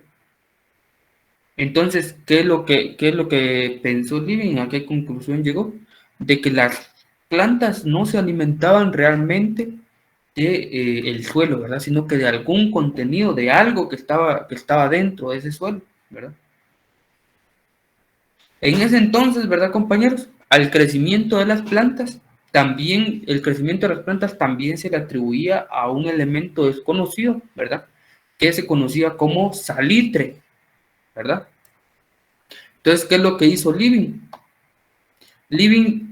Entonces, qué es lo que pensó Living? ¿A qué conclusión llegó? De que las plantas no se alimentaban realmente de el suelo, ¿verdad? Sino que de algún contenido, de algo que estaba dentro de ese suelo, ¿verdad? En ese entonces, ¿verdad, compañeros? Al crecimiento de las plantas, también, el crecimiento de las plantas también se le atribuía a un elemento desconocido, ¿verdad? Que se conocía como salitre, ¿verdad? Entonces, ¿qué es lo que hizo Living? Living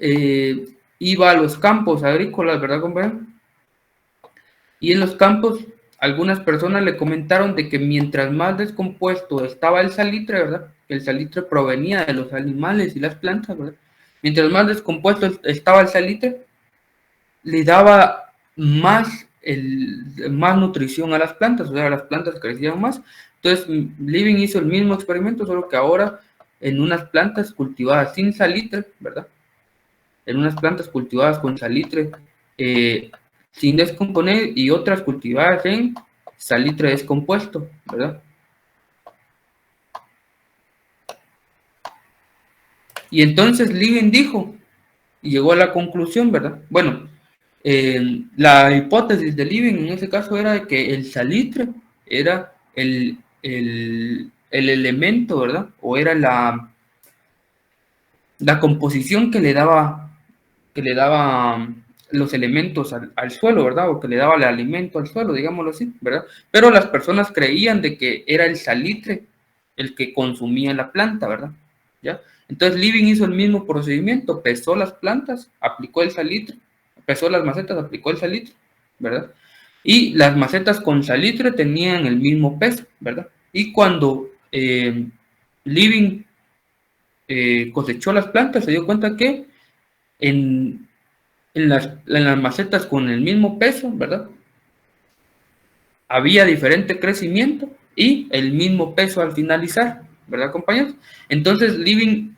iba a los campos agrícolas, ¿verdad, compañero? Y en los campos, algunas personas le comentaron de que mientras más descompuesto estaba el salitre, ¿verdad? El salitre provenía de los animales y las plantas, ¿verdad? Mientras más descompuesto estaba el salitre, le daba más nutrición a las plantas, o sea, las plantas crecían más. Entonces, Living hizo el mismo experimento, solo que ahora en unas plantas cultivadas sin salitre, ¿verdad? En unas plantas cultivadas con salitre sin descomponer y otras cultivadas en salitre descompuesto, ¿verdad? Y entonces Living dijo, y llegó a la conclusión, ¿verdad? Bueno, la hipótesis de Living en ese caso era de que el salitre era el elemento, ¿verdad? O era la composición que le daba los elementos al suelo, ¿verdad? O que le daba el alimento al suelo, digámoslo así, ¿verdad? Pero las personas creían de que era el salitre el que consumía la planta, ¿verdad? ¿Ya? Entonces Living hizo el mismo procedimiento, pesó las plantas, aplicó el salitre, pesó las macetas, aplicó el salitre, ¿verdad? Y las macetas con salitre tenían el mismo peso, ¿verdad? Y cuando Living cosechó las plantas, se dio cuenta que en las macetas con el mismo peso, ¿verdad? Había diferente crecimiento y el mismo peso al finalizar, ¿verdad, compañeros? Entonces Living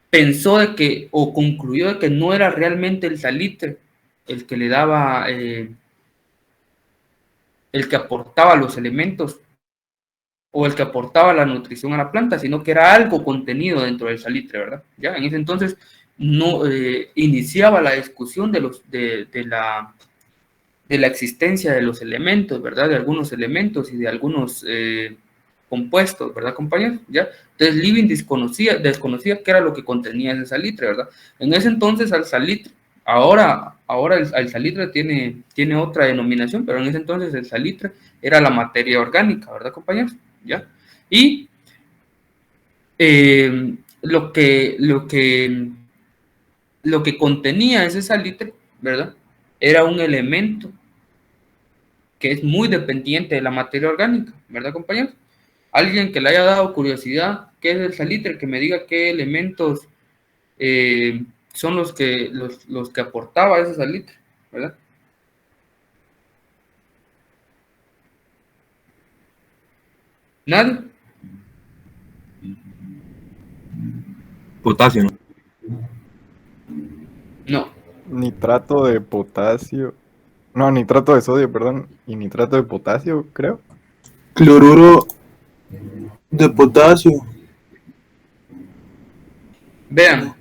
pensó de que, o concluyó de que no era realmente el salitre el que le daba, el que aportaba los elementos o el que aportaba la nutrición a la planta, sino que era algo contenido dentro del salitre, ¿verdad? Ya en ese entonces no iniciaba la discusión de la existencia de los elementos, ¿verdad? De algunos elementos y de algunos compuestos, ¿verdad, compañeros? ¿Ya? Entonces Living desconocía qué era lo que contenía ese salitre, ¿verdad? En ese entonces al salitre, ahora el salitre tiene otra denominación, pero en ese entonces el salitre era la materia orgánica, ¿verdad, compañeros? ¿Ya? Y lo que contenía ese salitre, ¿verdad? Era un elemento que es muy dependiente de la materia orgánica, ¿verdad, compañeros? Alguien que le haya dado curiosidad, ¿qué es el salitre? Que me diga qué elementos son los que aportaba ese salitre, ¿verdad? ¿Nadie? Potasio, ¿no? No. Nitrato de potasio. No, nitrato de sodio, perdón. Y nitrato de potasio, creo. Cloruro de potasio. Vean,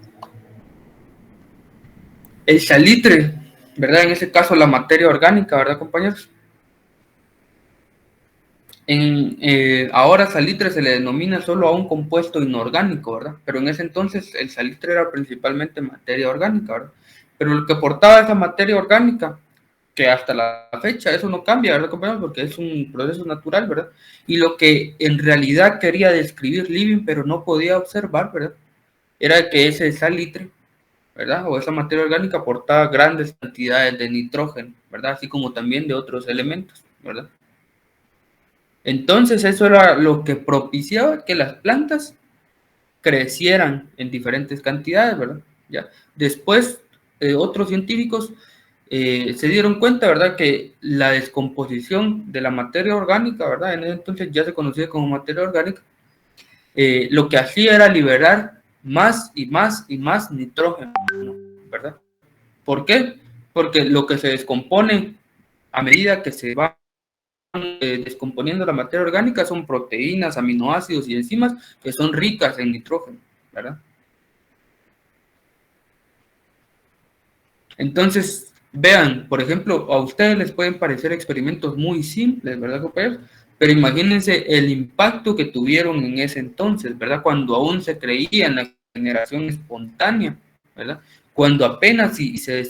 el salitre, ¿verdad? En ese caso la materia orgánica, ¿verdad, compañeros? Ahora salitre se le denomina solo a un compuesto inorgánico, ¿verdad? Pero en ese entonces el salitre era principalmente materia orgánica, ¿verdad? Pero lo que aportaba esa materia orgánica, que hasta la fecha eso no cambia, ¿verdad, compañeros? Porque es un proceso natural, ¿verdad? Y lo que en realidad quería describir Living, pero no podía observar, ¿verdad? Era que ese salitre ¿verdad? O esa materia orgánica aportaba grandes cantidades de nitrógeno, ¿verdad? Así como también de otros elementos, ¿verdad? Entonces eso era lo que propiciaba que las plantas crecieran en diferentes cantidades, ¿verdad? Ya. Después, otros científicos se dieron cuenta, ¿verdad? Que la descomposición de la materia orgánica, ¿verdad? En ese entonces ya se conocía como materia orgánica, lo que hacía era liberar más y más y más nitrógeno, ¿verdad? ¿Por qué? Porque lo que se descompone a medida que se va descomponiendo la materia orgánica son proteínas, aminoácidos y enzimas que son ricas en nitrógeno, ¿verdad? Entonces, vean, por ejemplo, a ustedes les pueden parecer experimentos muy simples, ¿verdad, compañeros? Pero imagínense el impacto que tuvieron en ese entonces, ¿verdad? Cuando aún se creía en la generación espontánea, ¿verdad? Cuando apenas se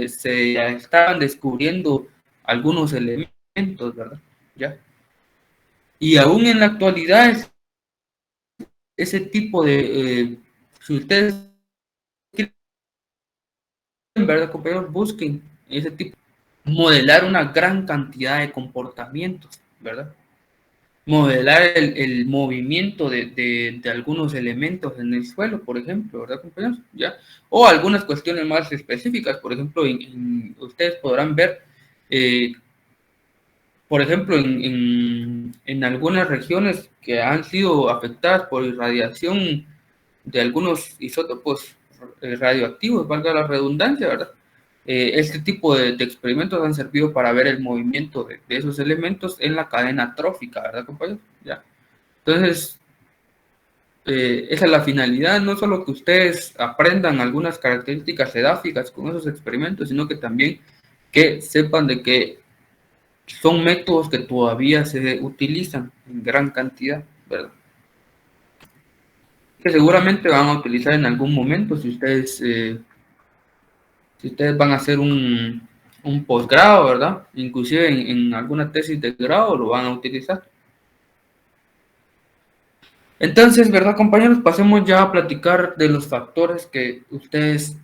estaban descubriendo algunos elementos, ¿verdad? ¿Ya? Y aún en la actualidad, ese tipo de, si ustedes quieren, ¿verdad, compañeros? Busquen ese tipo, modelar una gran cantidad de comportamientos, ¿verdad? Modelar el movimiento de algunos elementos en el suelo, por ejemplo, ¿verdad, compañeros? ¿Ya? O algunas cuestiones más específicas, por ejemplo, ustedes podrán ver, eh, por ejemplo, en algunas regiones que han sido afectadas por irradiación de algunos isótopos radioactivos, valga la redundancia, ¿verdad? Este tipo de experimentos han servido para ver el movimiento de esos elementos en la cadena trófica, ¿verdad, compañeros? ¿Ya? Entonces, esa es la finalidad, no solo que ustedes aprendan algunas características edáficas con esos experimentos, sino que también que sepan de que son métodos que todavía se utilizan en gran cantidad, ¿verdad? Que seguramente van a utilizar en algún momento si ustedes van a hacer un posgrado, ¿verdad? Inclusive en alguna tesis de grado lo van a utilizar. Entonces, ¿verdad, compañeros? Pasemos ya a platicar de los factores que ustedes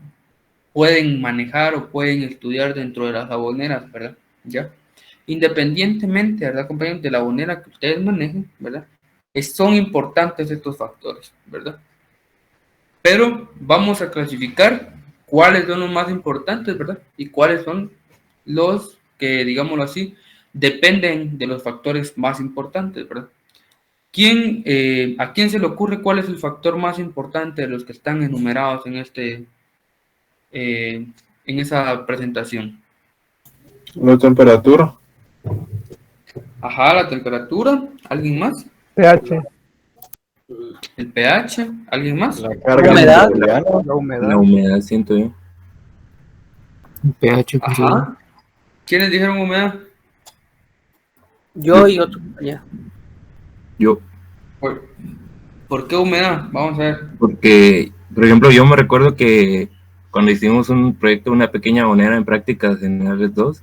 pueden manejar o pueden estudiar dentro de las aboneras, ¿verdad? ¿Ya? Independientemente, ¿verdad, compañeros? De la abonera que ustedes manejen, ¿verdad? Son importantes estos factores, ¿verdad? Pero vamos a clasificar cuáles son los más importantes, ¿verdad? Y cuáles son los que, digámoslo así, dependen de los factores más importantes, ¿verdad? ¿A quién se le ocurre cuál es el factor más importante de los que están enumerados en esa presentación? La temperatura. Ajá, la temperatura. ¿Alguien más? pH, El pH. ¿Alguien más? La carga humedad, microbiana. la humedad. La humedad, siento yo. pH, Ajá. ¿Quiénes dijeron humedad? Yo y otro compañero. Yo, ¿Por qué humedad? Vamos a ver. porque, por ejemplo, yo me recuerdo que cuando hicimos un proyecto, una pequeña abonera en prácticas generales 2,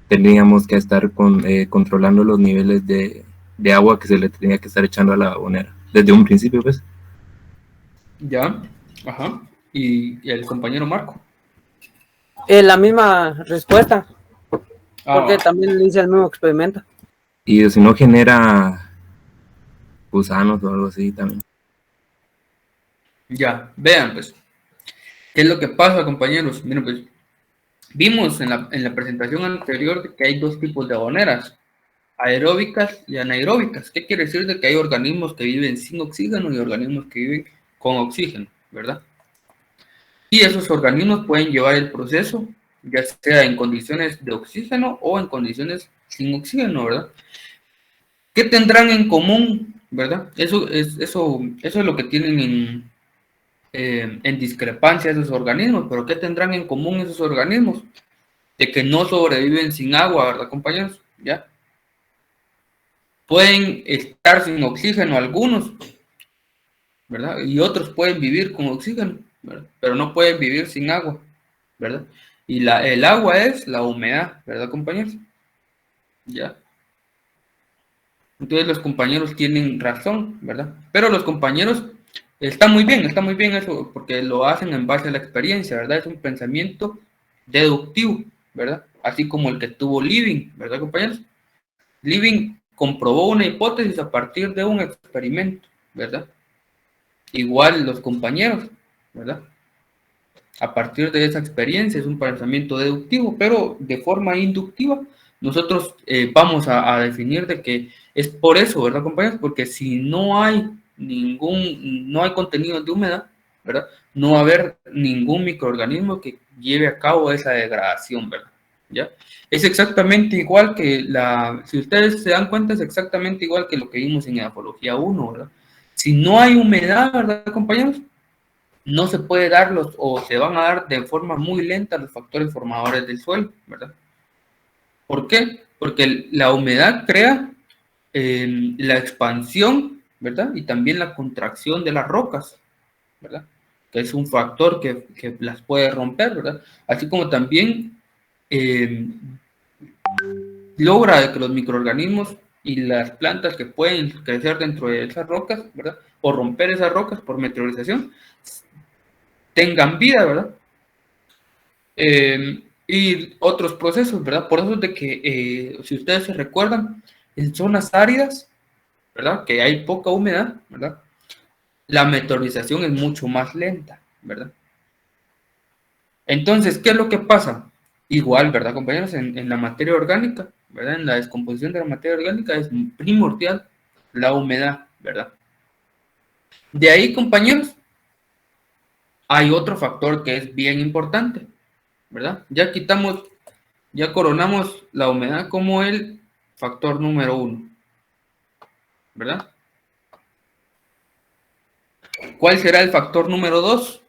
teníamos que estar controlando los niveles de agua que se le tenía que estar echando a la abonera, desde un principio, pues. Ya. Ajá. ¿Y el compañero Marco? La misma respuesta, porque Ah, también le hice el mismo experimento. Y si no genera gusanos o algo así también. ya. Vean, pues. ¿Qué es lo que pasa, compañeros? Miren, pues. Vimos en la presentación anterior que hay dos tipos de aboneras, aeróbicas y anaeróbicas. ¿Qué quiere decir? De que hay organismos que viven sin oxígeno y organismos que viven con oxígeno, ¿verdad? Y esos organismos pueden llevar el proceso, ya sea en condiciones de oxígeno o en condiciones sin oxígeno, ¿verdad? ¿Qué tendrán en común, verdad? Eso es lo que tienen en discrepancia esos organismos, pero ¿qué tendrán en común esos organismos? De que no sobreviven sin agua, ¿verdad, compañeros? ¿Ya? Pueden estar sin oxígeno algunos, ¿verdad? Y otros pueden vivir con oxígeno, ¿verdad? Pero no pueden vivir sin agua, ¿verdad? Y el agua es la humedad, ¿verdad, compañeros? ¿Ya? Entonces los compañeros tienen razón, ¿verdad? Pero los compañeros Está muy bien eso, porque lo hacen en base a la experiencia, ¿verdad? Es un pensamiento deductivo, ¿verdad? Así como el que tuvo Living, ¿verdad, compañeros? Living comprobó una hipótesis a partir de un experimento, ¿verdad? Igual los compañeros, ¿verdad? A partir de esa experiencia es un pensamiento deductivo, pero de forma inductiva nosotros vamos a definir de que es por eso, ¿verdad, compañeros? Porque si no hay no hay contenido de humedad, ¿verdad? No va a haber ningún microorganismo que lleve a cabo esa degradación, ¿verdad? ¿Ya? Es exactamente igual que si ustedes se dan cuenta, es exactamente igual que lo que vimos en edafología 1, ¿verdad? Si no hay humedad, ¿verdad, compañeros? No se puede darlos o se van a dar de forma muy lenta los factores formadores del suelo, ¿verdad? ¿Por qué? Porque la humedad crea la expansión, ¿verdad? Y también la contracción de las rocas, ¿verdad? Que es un factor que las puede romper, ¿verdad? Así como también logra que los microorganismos y las plantas que pueden crecer dentro de esas rocas, ¿verdad? O romper esas rocas por meteorización, tengan vida, ¿verdad? Y otros procesos, ¿verdad? Por eso es de que, si ustedes se recuerdan, en zonas áridas, ¿verdad? Que hay poca humedad, ¿verdad? La meteorización es mucho más lenta, ¿verdad? Entonces, ¿qué es lo que pasa? Igual, ¿verdad, compañeros? En la materia orgánica, ¿verdad? En la descomposición de la materia orgánica es primordial la humedad, ¿verdad? De ahí, compañeros, hay otro factor que es bien importante, ¿verdad? Ya coronamos la humedad como el factor número 1, ¿verdad? ¿Cuál será el factor número 2?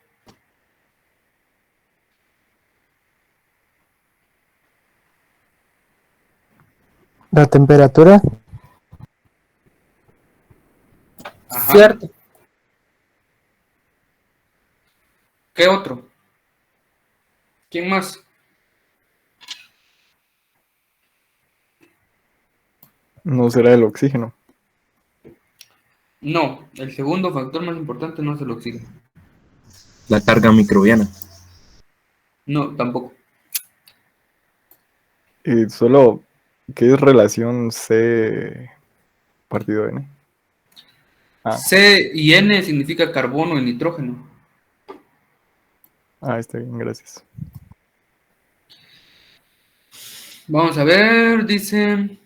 La temperatura. Ajá. Cierto. ¿Qué otro? ¿Quién más? No será el oxígeno. No, el segundo factor más importante no es el oxígeno. La carga microbiana. No, tampoco. Y solo, ¿qué es relación C partido N? C y N significa carbono y nitrógeno. Está bien, gracias. Vamos a ver, dice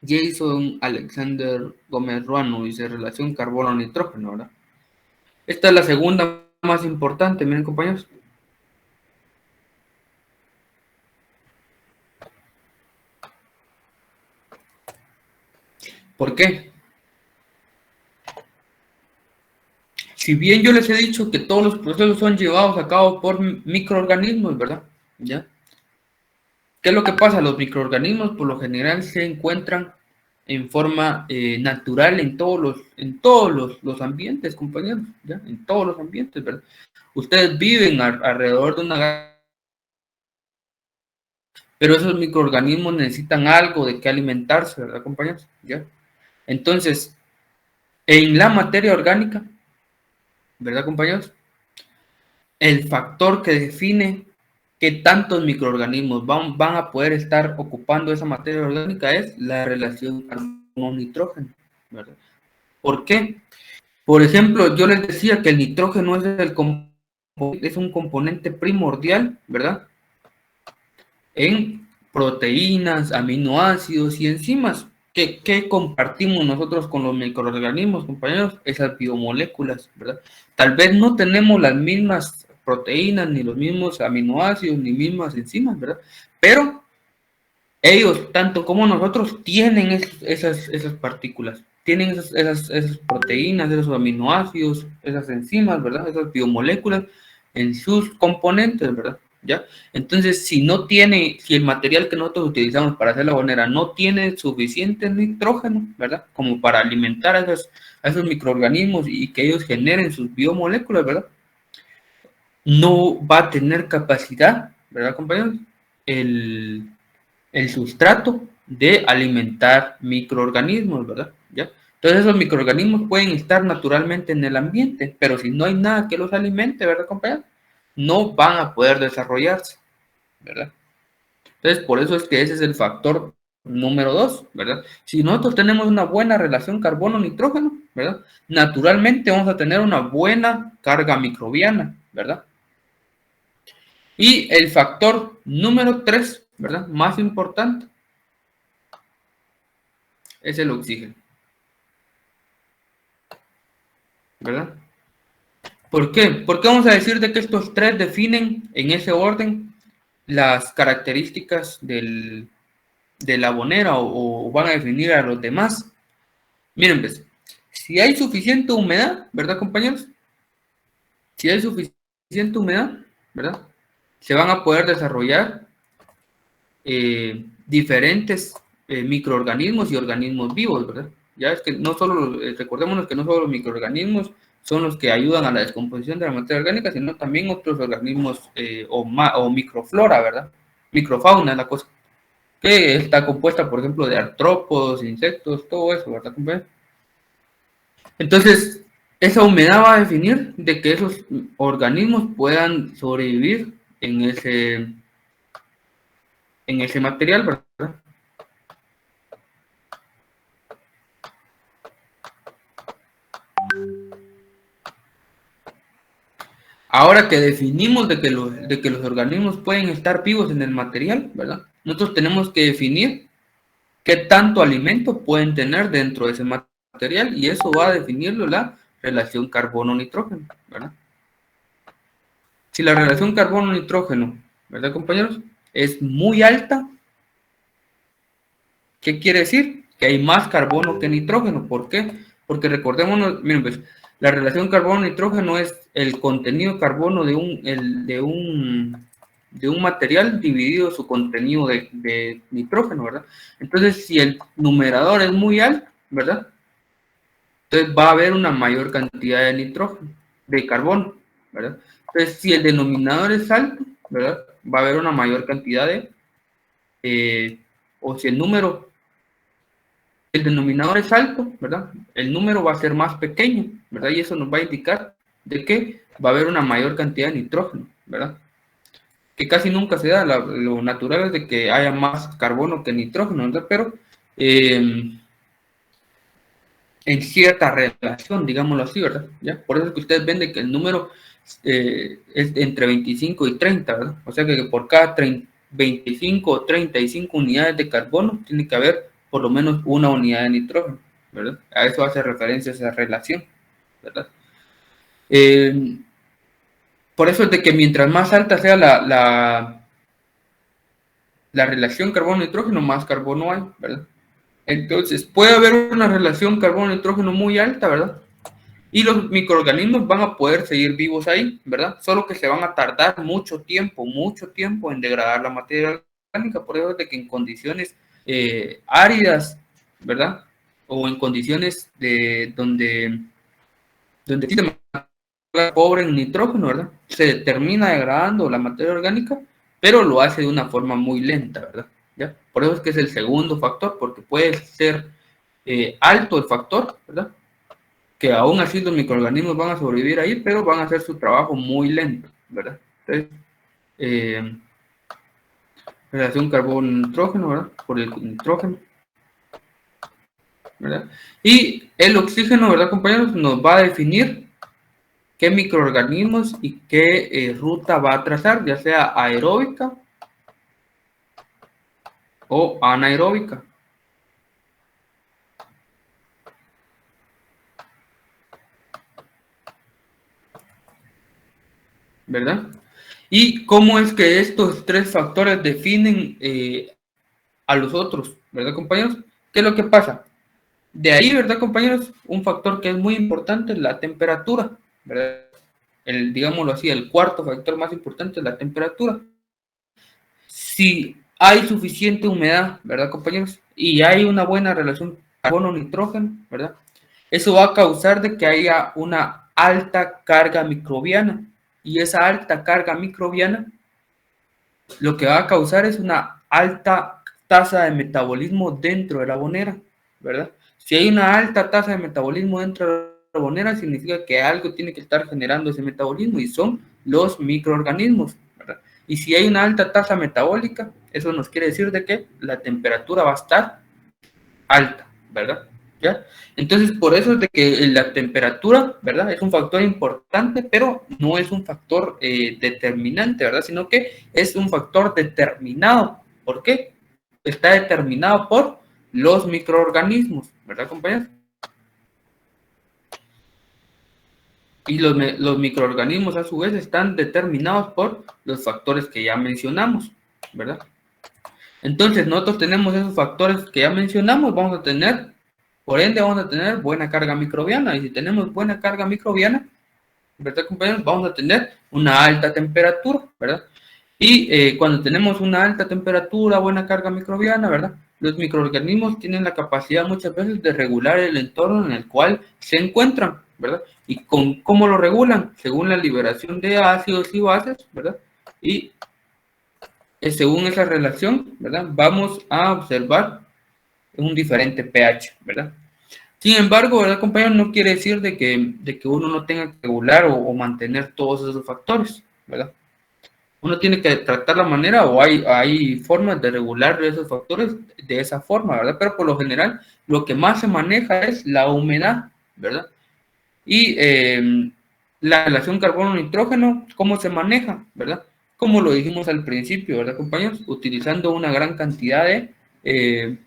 Jason Alexander Gómez Ruano, dice relación carbono-nitrógeno, ¿verdad? Esta es la segunda más importante, miren, compañeros. ¿Por qué? Si bien yo les he dicho que todos los procesos son llevados a cabo por microorganismos, ¿verdad? ¿Ya? ¿Qué es lo que pasa? Los microorganismos por lo general se encuentran en forma natural en todos los ambientes, compañeros, ¿ya? En todos los ambientes, ¿verdad? Ustedes viven alrededor de una... Pero esos microorganismos necesitan algo de qué alimentarse, ¿verdad, compañeros? ¿Ya? Entonces, en la materia orgánica, ¿verdad, compañeros? El factor que define qué tantos microorganismos van a poder estar ocupando esa materia orgánica es la relación carbono-nitrógeno, ¿verdad? ¿Por qué? Por ejemplo, yo les decía que el nitrógeno es un componente primordial, ¿verdad? En proteínas, aminoácidos y enzimas. ¿Qué compartimos nosotros con los microorganismos, compañeros? Esas biomoléculas, ¿verdad? Tal vez no tenemos las mismas proteínas, ni los mismos aminoácidos, ni mismas enzimas, ¿verdad? Pero ellos, tanto como nosotros, tienen esas partículas, tienen esas proteínas, esos aminoácidos, esas enzimas, ¿verdad? Esas biomoléculas en sus componentes, ¿verdad? ¿Ya? Entonces, si el material que nosotros utilizamos para hacer la bonera no tiene suficiente nitrógeno, ¿verdad? Como para alimentar a esos microorganismos y que ellos generen sus biomoléculas, ¿verdad? No va a tener capacidad, ¿verdad, compañeros? El sustrato de alimentar microorganismos, ¿verdad? ¿Ya? Entonces esos microorganismos pueden estar naturalmente en el ambiente, pero si no hay nada que los alimente, ¿verdad, compañeros? No van a poder desarrollarse, ¿verdad? Entonces, por eso es que ese es el factor número 2, ¿verdad? Si nosotros tenemos una buena relación carbono-nitrógeno, ¿verdad? Naturalmente vamos a tener una buena carga microbiana, ¿verdad? Y el factor número 3, ¿verdad? Más importante, es el oxígeno, ¿verdad? ¿Por qué? Porque vamos a decir de que estos tres definen en ese orden las características de la abonera o van a definir a los demás. Miren, pues, si hay suficiente humedad, ¿verdad, compañeros? Si hay suficiente humedad, ¿verdad? Se van a poder desarrollar diferentes microorganismos y organismos vivos, ¿verdad? Ya es que no solo, recordémonos que no solo los microorganismos son los que ayudan a la descomposición de la materia orgánica, sino también otros organismos o microflora, ¿verdad? Microfauna es la cosa, que está compuesta, por ejemplo, de artrópodos, insectos, todo eso, ¿verdad, compañeros? Entonces, esa humedad va a definir de que esos organismos puedan sobrevivir en ese material, ¿verdad? Ahora que definimos de que los organismos pueden estar vivos en el material, ¿verdad? Nosotros tenemos que definir qué tanto alimento pueden tener dentro de ese material y eso va a definirlo la relación carbono-nitrógeno, ¿verdad? Si la relación carbono-nitrógeno, ¿verdad, compañeros? Es muy alta, ¿qué quiere decir? Que hay más carbono que nitrógeno. ¿Por qué? Porque recordémonos, miren, pues, la relación carbono-nitrógeno es el contenido de carbono de un material dividido su contenido de nitrógeno, ¿verdad? Entonces, si el numerador es muy alto, ¿verdad? Entonces va a haber una mayor cantidad de nitrógeno, de carbono, ¿verdad? Entonces, si el denominador es alto, ¿verdad? Va a haber una mayor cantidad o si el denominador es alto, ¿verdad? El número va a ser más pequeño, ¿verdad? Y eso nos va a indicar de que va a haber una mayor cantidad de nitrógeno, ¿verdad? Que casi nunca se da, lo natural es de que haya más carbono que nitrógeno, ¿verdad? Pero en cierta relación, digámoslo así, ¿verdad? ¿Ya? Por eso es que ustedes ven de que el número es entre 25 y 30, ¿verdad? O sea que por cada 25 o 35 unidades de carbono tiene que haber por lo menos una unidad de nitrógeno, ¿verdad? A eso hace referencia esa relación, ¿verdad? Por eso es de que mientras más alta sea la relación carbono-nitrógeno, más carbono hay, ¿verdad? Entonces, puede haber una relación carbono-nitrógeno muy alta, ¿verdad? Y los microorganismos van a poder seguir vivos ahí, ¿verdad? Solo que se van a tardar mucho tiempo en degradar la materia orgánica. Por eso es de que en condiciones áridas, ¿verdad? O en condiciones donde existe pobre en nitrógeno, ¿verdad? Se termina degradando la materia orgánica, pero lo hace de una forma muy lenta, ¿verdad? ¿Ya? Por eso es que es el segundo factor, porque puede ser alto el factor, ¿verdad? Que aún así los microorganismos van a sobrevivir ahí, pero van a hacer su trabajo muy lento, ¿verdad? Entonces, relación carbono-nitrógeno, ¿verdad? Por el nitrógeno, ¿verdad? Y el oxígeno, ¿verdad, compañeros? Nos va a definir qué microorganismos y qué ruta va a trazar, ya sea aeróbica o anaeróbica. ¿Verdad? ¿Y cómo es que estos tres factores definen a los otros? ¿Verdad, compañeros? ¿Qué es lo que pasa? De ahí, ¿verdad, compañeros? Un factor que es muy importante es la temperatura, ¿verdad? Digámoslo así, el cuarto factor más importante es la temperatura. Si hay suficiente humedad, ¿verdad, compañeros? Y hay una buena relación carbono-nitrógeno, ¿verdad? Eso va a causar de que haya una alta carga microbiana. Y esa alta carga microbiana lo que va a causar es una alta tasa de metabolismo dentro de la abonera, ¿verdad? Si hay una alta tasa de metabolismo dentro de la carbonera, significa que algo tiene que estar generando ese metabolismo y son los microorganismos, ¿verdad? Y si hay una alta tasa metabólica, eso nos quiere decir de que la temperatura va a estar alta, ¿verdad? ¿Ya? Entonces, por eso es de que la temperatura, ¿verdad? Es un factor importante, pero no es un factor determinante, ¿verdad? Sino que es un factor determinado. ¿Por qué? Está determinado por los microorganismos, ¿verdad, compañeros? Y los microorganismos, a su vez, están determinados por los factores que ya mencionamos, ¿verdad? Entonces, nosotros tenemos esos factores que ya mencionamos, vamos a tener, por ende, vamos a tener buena carga microbiana. Y si tenemos buena carga microbiana, ¿verdad, compañeros? Vamos a tener una alta temperatura, ¿verdad? Y cuando tenemos una alta temperatura, buena carga microbiana, ¿verdad? Los microorganismos tienen la capacidad muchas veces de regular el entorno en el cual se encuentran, ¿verdad? ¿Y cómo lo regulan? Según la liberación de ácidos y bases, ¿verdad? Y según esa relación, ¿verdad? Vamos a observar un diferente pH, ¿verdad? Sin embargo, ¿verdad, compañeros? No quiere decir de que uno no tenga que regular o mantener todos esos factores, ¿verdad? Uno tiene que tratar la manera o hay formas de regular esos factores de esa forma, ¿verdad? Pero por lo general, lo que más se maneja es la humedad, ¿verdad? Y la relación carbono-nitrógeno, ¿cómo se maneja, verdad? Como lo dijimos al principio, ¿verdad, compañeros? Utilizando una gran cantidad de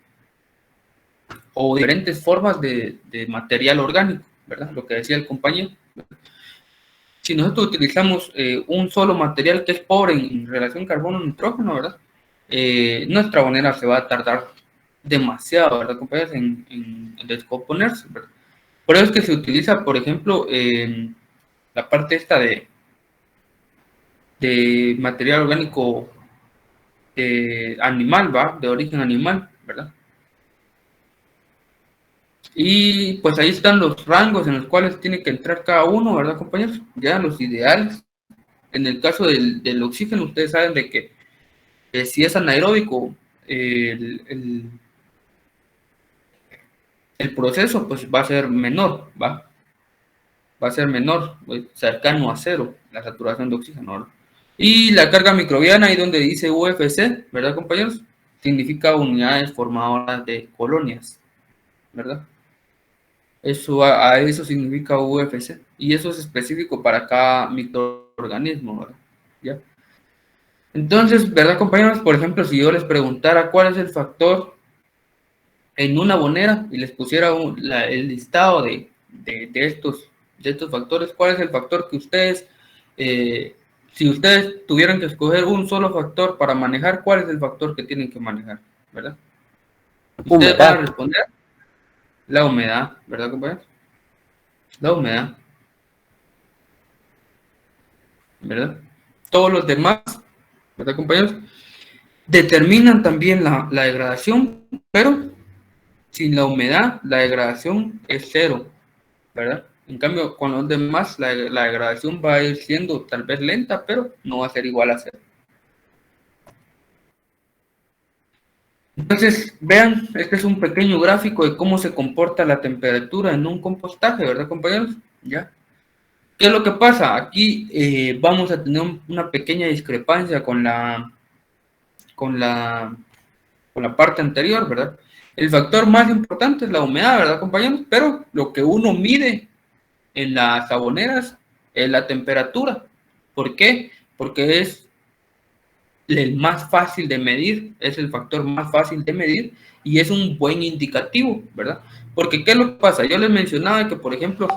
o diferentes formas de material orgánico, ¿verdad? Lo que decía el compañero. Si nosotros utilizamos un solo material que es pobre en relación carbono-nitrógeno, ¿verdad? Nuestra abonera se va a tardar demasiado, ¿verdad, compañeros? En descomponerse, ¿verdad? Por eso es que se utiliza, por ejemplo, la parte esta de material orgánico animal, ¿va? De origen animal, ¿verdad? Y pues ahí están los rangos en los cuales tiene que entrar cada uno, ¿verdad, compañeros? Ya los ideales. En el caso del oxígeno, ustedes saben de que si es anaeróbico, el proceso pues va a ser menor, va a ser menor, cercano a cero, la saturación de oxígeno, ¿verdad? Y la carga microbiana, ahí donde dice UFC, ¿verdad, compañeros? Significa unidades formadoras de colonias, ¿verdad? Eso a eso significa UFC. Y eso es específico para cada microorganismo, ¿verdad? ¿Ya? Entonces, ¿verdad, compañeros? Por ejemplo, si yo les preguntara cuál es el factor en una abonera y les pusiera el listado de estos factores, ¿cuál es el factor que ustedes, si ustedes tuvieran que escoger un solo factor para manejar, cuál es el factor que tienen que manejar, ¿verdad? Ustedes van a responder la humedad, ¿verdad, compañeros? La humedad, ¿verdad? Todos los demás, ¿verdad, compañeros? Determinan también la degradación, pero sin la humedad, la degradación es cero, ¿verdad? En cambio, con los demás, la degradación va a ir siendo tal vez lenta, pero no va a ser igual a cero. Entonces, vean, este es un pequeño gráfico de cómo se comporta la temperatura en un compostaje, ¿verdad, compañeros? ¿Ya? ¿Qué es lo que pasa? Aquí vamos a tener una pequeña discrepancia con la parte anterior, ¿verdad? El factor más importante es la humedad, ¿verdad, compañeros? Pero lo que uno mide en las aboneras es la temperatura. ¿Por qué? Porque es el más fácil de medir, es el factor más fácil de medir y es un buen indicativo, ¿verdad? Porque ¿qué es lo que pasa? Yo les mencionaba que, por ejemplo,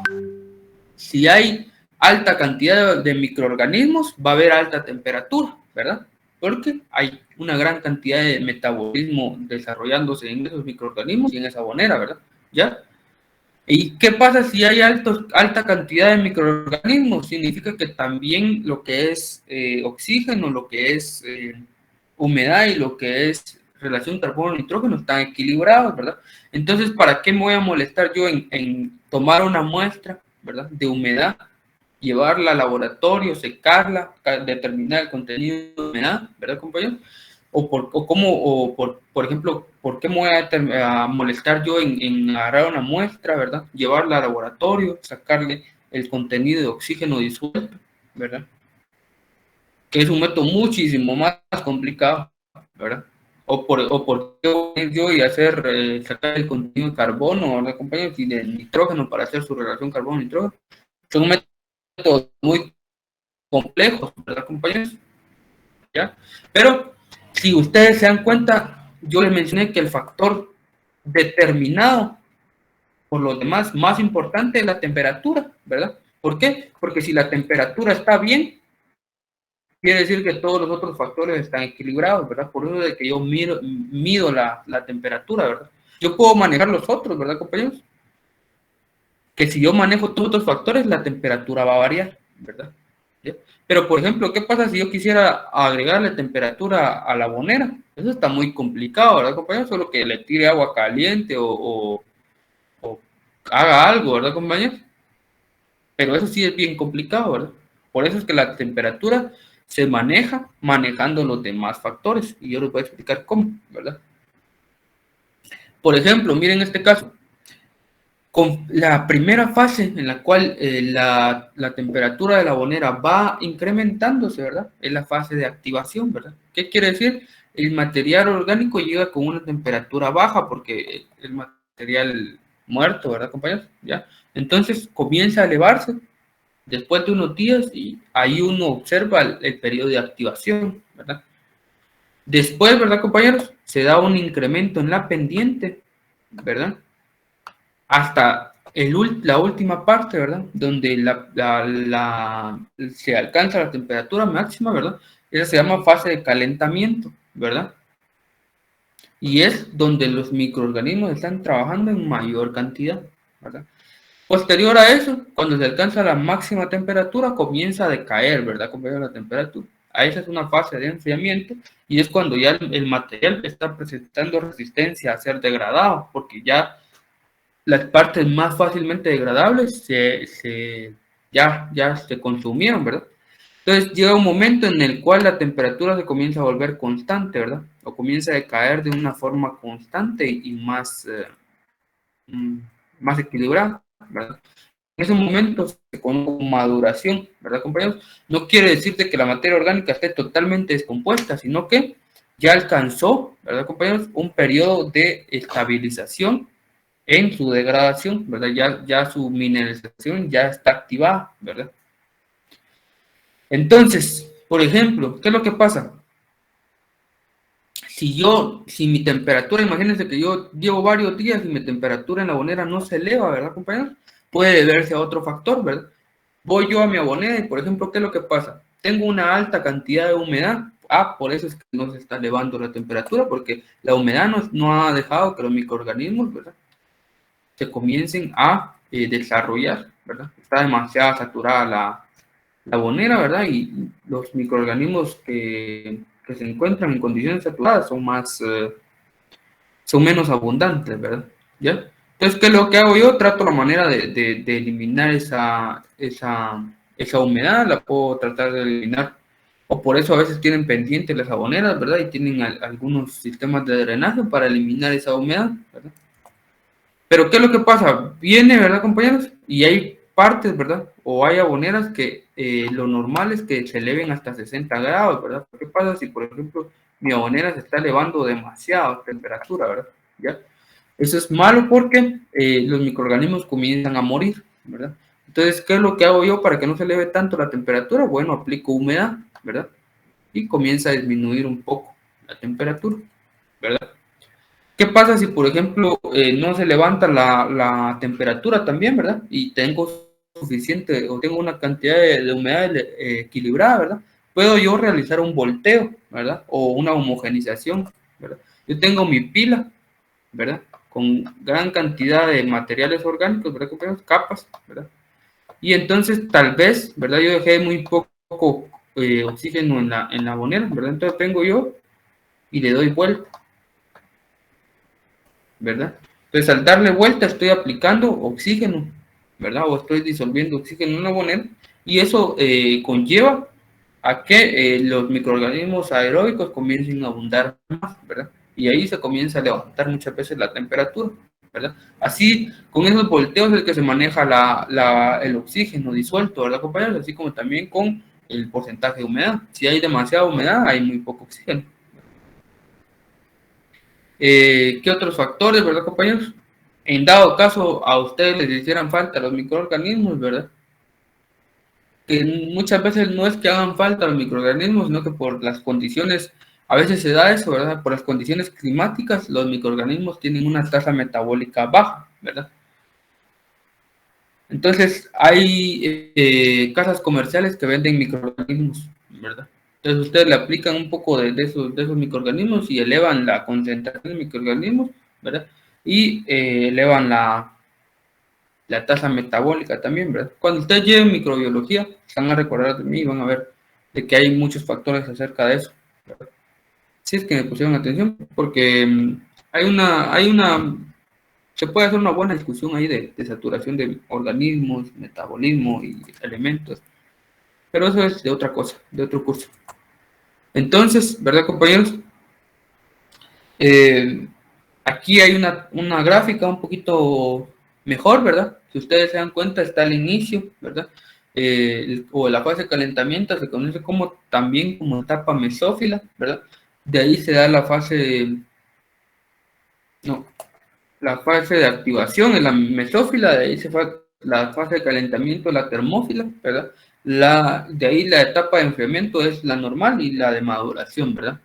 si hay alta cantidad de microorganismos, va a haber alta temperatura, ¿verdad? Porque hay una gran cantidad de metabolismo desarrollándose en esos microorganismos y en esa abonera, ¿verdad? ¿Ya? ¿Y qué pasa si hay alta cantidad de microorganismos? Significa que también lo que es oxígeno, lo que es humedad y lo que es relación carbono-nitrógeno están equilibrados, ¿verdad? Entonces, ¿para qué me voy a molestar yo en tomar una muestra, ¿verdad? De humedad, llevarla al laboratorio, secarla, determinar el contenido de humedad, ¿verdad, compañeros? Por ejemplo, ¿por qué me voy a molestar yo en agarrar una muestra, ¿verdad? Llevarla al laboratorio, sacarle el contenido de oxígeno disuelto, ¿verdad? Que es un método muchísimo más complicado, ¿verdad? O por qué voy a ir yo y sacar el contenido de carbono, ¿verdad, compañeros? Y de nitrógeno para hacer su relación carbono-nitrógeno. Son métodos muy complejos, ¿verdad, compañeros? ¿Ya? Pero si ustedes se dan cuenta, yo les mencioné que el factor determinado por los demás más importante es la temperatura, ¿verdad? ¿Por qué? Porque si la temperatura está bien, quiere decir que todos los otros factores están equilibrados, ¿verdad? Por eso de que yo mido la temperatura, ¿verdad? Yo puedo manejar los otros, ¿verdad, compañeros? Que si yo manejo todos los factores, la temperatura va a variar, ¿verdad? ¿Ya? Pero, por ejemplo, ¿qué pasa si yo quisiera agregarle temperatura a la abonera? Eso está muy complicado, ¿verdad, compañeros? Solo que le tire agua caliente o haga algo, ¿verdad, compañeros? Pero eso sí es bien complicado, ¿verdad? Por eso es que la temperatura se maneja manejando los demás factores. Y yo les voy a explicar cómo, ¿verdad? Por ejemplo, miren este caso. Con la primera fase en la cual la temperatura de la abonera va incrementándose, ¿verdad? Es la fase de activación, ¿verdad? ¿Qué quiere decir? El material orgánico llega con una temperatura baja porque el material muerto, ¿verdad, compañeros? ¿Ya? Entonces comienza a elevarse después de unos días y ahí uno observa el periodo de activación, ¿verdad? Después, ¿verdad, compañeros? Se da un incremento en la pendiente, ¿verdad? Hasta la última parte, ¿verdad? Donde se alcanza la temperatura máxima, ¿verdad? Esa se llama fase de calentamiento, ¿verdad? Y es donde los microorganismos están trabajando en mayor cantidad, ¿verdad? Posterior a eso, cuando se alcanza la máxima temperatura, comienza a decaer, ¿verdad? Compañeros, la temperatura. A esa es una fase de enfriamiento y es cuando ya el material está presentando resistencia a ser degradado, porque ya las partes más fácilmente degradables ya se consumieron, ¿verdad? Entonces llega un momento en el cual la temperatura se comienza a volver constante, ¿verdad? O comienza a decaer de una forma constante y más equilibrada, ¿verdad? En ese momento se conoce como maduración, ¿verdad, compañeros? No quiere decir que la materia orgánica esté totalmente descompuesta, sino que ya alcanzó, ¿verdad, compañeros? Un periodo de estabilización en su degradación, ¿verdad? Ya su mineralización ya está activada, ¿verdad? Entonces, por ejemplo, ¿qué es lo que pasa? Si mi temperatura, imagínense que yo llevo varios días y mi temperatura en la abonera no se eleva, ¿verdad, compañeros? Puede deberse a otro factor, ¿verdad? Voy yo a mi abonera y, por ejemplo, ¿qué es lo que pasa? Tengo una alta cantidad de humedad. Por eso es que no se está elevando la temperatura, porque la humedad no ha dejado que los microorganismos, ¿verdad?, se comiencen a desarrollar, ¿verdad? Está demasiado saturada la abonera, ¿verdad? Y los microorganismos que se encuentran en condiciones saturadas son menos abundantes, ¿verdad? ¿Ya? Entonces, ¿qué es lo que hago yo? Trato la manera de eliminar esa humedad, la puedo tratar de eliminar. O por eso a veces tienen pendientes las aboneras, ¿verdad? Y tienen algunos sistemas de drenaje para eliminar esa humedad, ¿verdad? Pero ¿qué es lo que pasa? Viene, ¿verdad, compañeros? Y hay partes, ¿verdad? O hay aboneras que lo normal es que se eleven hasta 60 grados, ¿verdad? ¿Qué pasa si, por ejemplo, mi abonera se está elevando demasiado la temperatura, ¿verdad? ¿Ya? Eso es malo porque los microorganismos comienzan a morir, ¿verdad? Entonces, ¿qué es lo que hago yo para que no se eleve tanto la temperatura? Bueno, aplico humedad, ¿verdad? Y comienza a disminuir un poco la temperatura, ¿verdad? ¿Qué pasa si, por ejemplo, no se levanta la temperatura también, ¿verdad? Y tengo suficiente o tengo una cantidad de humedad equilibrada, ¿verdad? Puedo yo realizar un volteo, ¿verdad? O una homogenización, ¿verdad? Yo tengo mi pila, ¿verdad? Con gran cantidad de materiales orgánicos, ¿verdad, compañeros? Capas, ¿verdad? Y entonces tal vez, ¿verdad? Yo dejé muy poco oxígeno en la abonera, ¿verdad? Entonces vengo yo y le doy vuelta, ¿verdad? Entonces, al darle vuelta, estoy aplicando oxígeno, ¿verdad? O estoy disolviendo oxígeno en la abonera, y eso conlleva a que los microorganismos aeróbicos comiencen a abundar más, ¿verdad? Y ahí se comienza a levantar muchas veces la temperatura, ¿verdad? Así, con esos volteos es que se maneja el oxígeno disuelto, ¿verdad, compañeros? Así como también con el porcentaje de humedad. Si hay demasiada humedad, hay muy poco oxígeno. ¿Qué otros factores, verdad, compañeros? En dado caso a ustedes les hicieran falta los microorganismos, ¿verdad? Que muchas veces no es que hagan falta los microorganismos, sino que por las condiciones, a veces se da eso, ¿verdad? Por las condiciones climáticas, los microorganismos tienen una tasa metabólica baja, ¿verdad? Entonces, hay casas comerciales que venden microorganismos, ¿verdad? Entonces, ustedes le aplican un poco de esos microorganismos y elevan la concentración de microorganismos, ¿verdad? Y elevan la tasa metabólica también, ¿verdad? Cuando ustedes lleven microbiología, se van a recordar de mí y van a ver de que hay muchos factores acerca de eso, ¿verdad? Si es que me pusieron atención, porque se puede hacer una buena discusión ahí de saturación de organismos, metabolismo y elementos, pero eso es de otra cosa, de otro curso. Entonces, ¿verdad, compañeros? Aquí hay una gráfica un poquito mejor, ¿verdad? Si ustedes se dan cuenta, está al inicio, ¿verdad? O la fase de calentamiento se conoce también como etapa mesófila, ¿verdad? De ahí se da la fase, no, la fase de activación en la mesófila, de ahí se fue la fase de calentamiento, la termófila, ¿verdad? De ahí la etapa de enfriamiento es la normal y la de maduración, ¿verdad?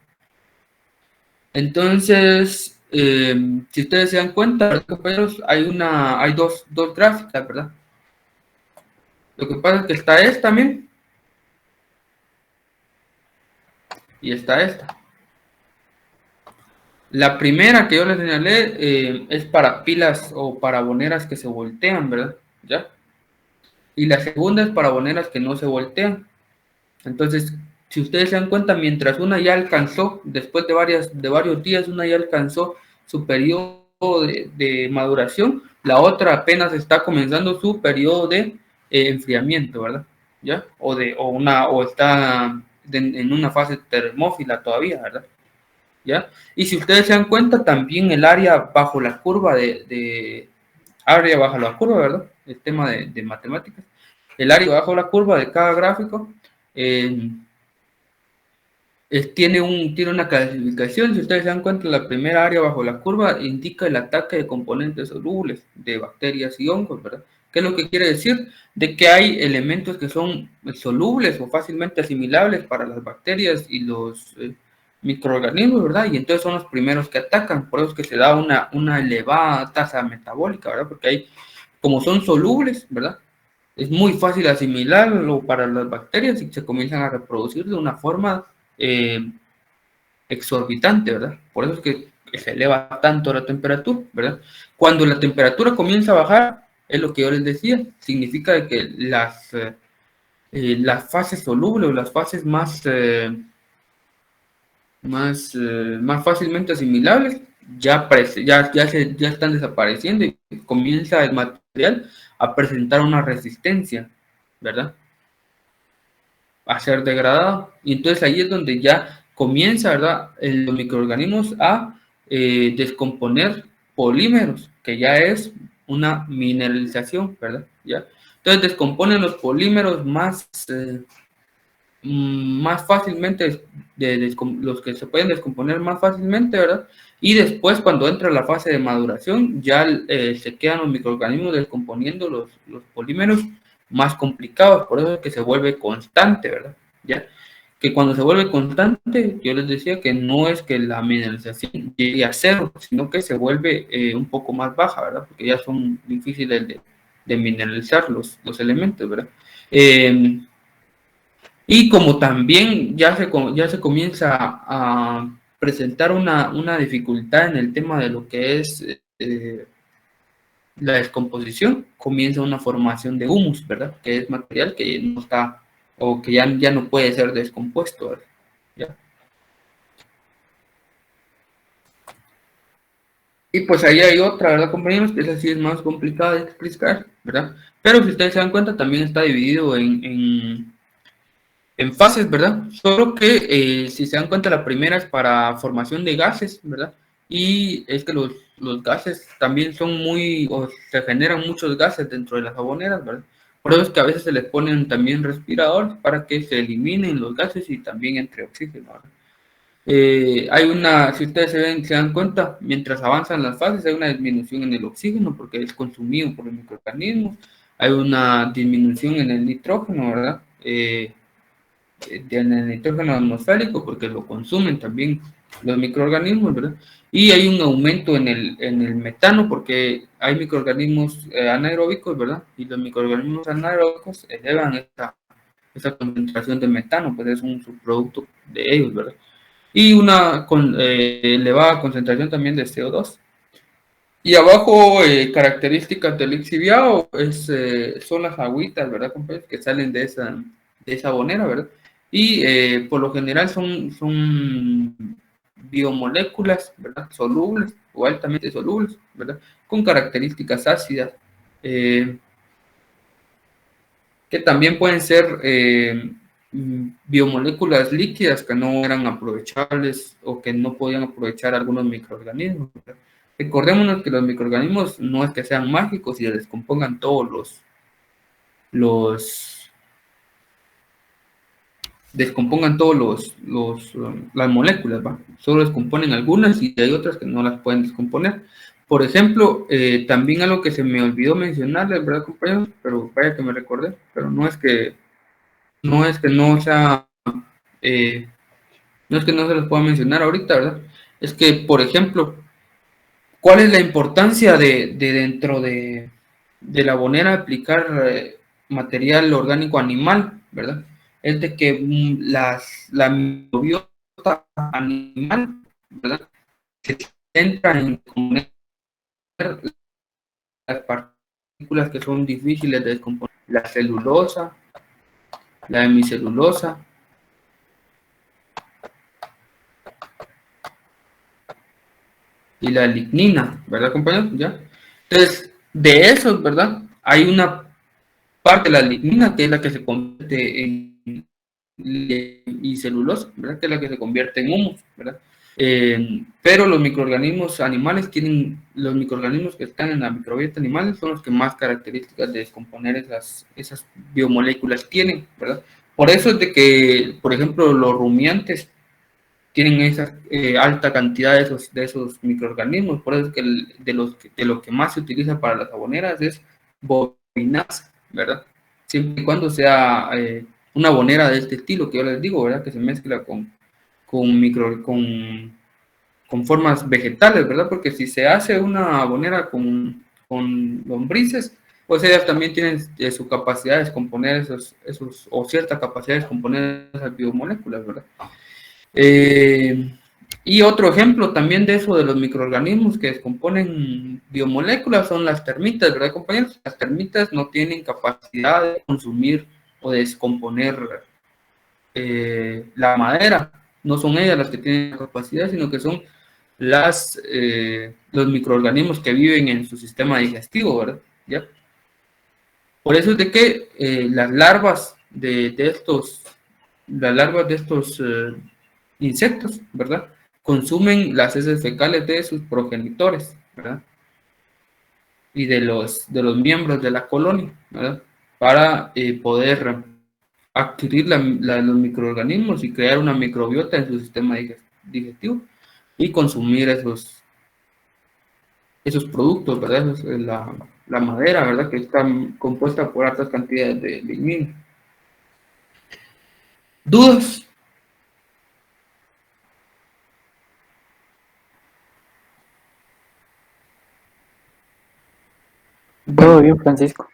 Entonces, si ustedes se dan cuenta, ¿verdad, compañeros? Hay dos gráficas, ¿verdad? Lo que pasa es que está esta también y está esta. La primera que yo les señalé es para pilas o para boneras que se voltean, ¿verdad? ¿Ya? Y la segunda es para boneras que no se voltean. Entonces, si ustedes se dan cuenta, mientras una ya alcanzó, después de varios días, una ya alcanzó su periodo de maduración, la otra apenas está comenzando su periodo de enfriamiento, ¿verdad? ¿Ya? O está en una fase termófila todavía, ¿verdad? ¿Ya? Y si ustedes se dan cuenta, también el área bajo la curva área bajo la curva, ¿verdad? El tema de matemáticas. El área bajo la curva de cada gráfico tiene una clasificación. Si ustedes se dan cuenta, la primera área bajo la curva indica el ataque de componentes solubles de bacterias y hongos, ¿verdad? ¿Qué es lo que quiere decir? De que hay elementos que son solubles o fácilmente asimilables para las bacterias y los microorganismos, ¿verdad? Y entonces son los primeros que atacan, por eso es que se da una elevada tasa metabólica, ¿verdad? Porque como son solubles, ¿verdad? Es muy fácil asimilarlo para las bacterias y se comienzan a reproducir de una forma exorbitante, ¿verdad? Por eso es que se eleva tanto la temperatura, ¿verdad? Cuando la temperatura comienza a bajar, es lo que yo les decía, significa que las fases solubles o las fases más fácilmente asimilables ya están desapareciendo y comienza el material a presentar una resistencia, ¿verdad? A ser degradado. Y entonces ahí es donde ya comienza, ¿verdad? Los microorganismos a descomponer polímeros, que ya es una mineralización, ¿verdad? ¿Ya? Entonces descomponen los polímeros más fácilmente, los que se pueden descomponer más fácilmente, ¿verdad? Y después, cuando entra la fase de maduración, ya se quedan los microorganismos descomponiendo los polímeros más complicados, por eso es que se vuelve constante, ¿verdad? ¿Ya? Que cuando se vuelve constante, yo les decía que no es que la mineralización llegue a cero, sino que se vuelve un poco más baja, ¿verdad? Porque ya son difíciles de mineralizar los elementos, ¿verdad? Y como también ya se comienza a presentar una dificultad en el tema de lo que es la descomposición, comienza una formación de humus, ¿verdad? Que es material que no está, o que ya no puede ser descompuesto, ¿verdad? ¿Ya? Y pues ahí hay otra, ¿verdad, compañeros? Que esa sí es más complicada de explicar, ¿verdad? Pero si ustedes se dan cuenta, también está dividido en en fases, ¿verdad? Solo que si se dan cuenta, la primera es para formación de gases, ¿verdad? Y es que los gases también son o se generan muchos gases dentro de las jaboneras, ¿verdad? Por eso es que a veces se les ponen también respiradores para que se eliminen los gases y también entre oxígeno, ¿verdad? Si ustedes se dan cuenta, mientras avanzan las fases hay una disminución en el oxígeno porque es consumido por los microorganismos, hay una disminución en el nitrógeno, ¿verdad? En el nitrógeno atmosférico porque lo consumen también los microorganismos, ¿verdad? Y hay un aumento en el metano porque hay microorganismos anaeróbicos, ¿verdad? Y los microorganismos anaeróbicos elevan esta concentración de metano, pues es un subproducto de ellos, ¿verdad? Y una elevada concentración también de CO2. Y abajo, características del lixiviado son las agüitas, ¿verdad, compañeros? Que salen de esa bonera, ¿verdad? Y por lo general son biomoléculas, ¿verdad? Solubles o altamente solubles, ¿verdad? Con características ácidas, eh, que también pueden ser biomoléculas líquidas que no eran aprovechables o que no podían aprovechar algunos microorganismos, ¿verdad? Recordémonos que los microorganismos no es que sean mágicos y descompongan todos los las moléculas, ¿va? Solo descomponen algunas y hay otras que no las pueden descomponer. Por ejemplo, también algo que se me olvidó mencionarles, ¿verdad, compañeros? Pero vaya que me recordé, pero no es que no sea, no es que no se los pueda mencionar ahorita, ¿verdad? Es que, por ejemplo, ¿cuál es la importancia de dentro de la bonera aplicar material orgánico animal, ¿verdad? Es de que la microbiota animal, ¿verdad? Se centra en comer las partículas que son difíciles de descomponer, la celulosa, la hemicelulosa, y la lignina, ¿verdad, compañeros? ¿Ya? Entonces, de esos, ¿verdad? Hay una parte de la lignina que es la que se convierte y celulosa, ¿verdad? Que es la que se convierte en humus, ¿verdad? Pero los microorganismos animales los microorganismos que están en la microbiota animal son los que más características de descomponer esas biomoléculas tienen, ¿verdad? Por eso es de que, por ejemplo, los rumiantes tienen esa alta cantidad de esos microorganismos. Por eso es que de lo que más se utiliza para las jaboneras es bobinaza, ¿verdad? Siempre y cuando sea una bonera de este estilo que yo les digo, ¿verdad? Que se mezcla con formas vegetales, ¿verdad? Porque si se hace una bonera con lombrices, pues ellas también tienen su capacidad de descomponer o cierta capacidad de descomponer esas biomoléculas, ¿verdad? Y otro ejemplo también de eso de los microorganismos que descomponen biomoléculas son las termitas, ¿verdad, compañeros? Las termitas no tienen capacidad de consumir o de descomponer la madera. No son ellas las que tienen la capacidad, sino que son los microorganismos que viven en su sistema digestivo, ¿verdad? ¿Ya? Por eso es de que las larvas de estos insectos, ¿verdad? Consumen las heces fecales de sus progenitores, ¿verdad? Y de los miembros de la colonia, ¿verdad? Para poder adquirir los microorganismos y crear una microbiota en su sistema digestivo y consumir esos productos, ¿verdad? La madera, ¿verdad? Que está compuesta por altas cantidades de lignina. ¿Dudas? Todo bien, Francisco.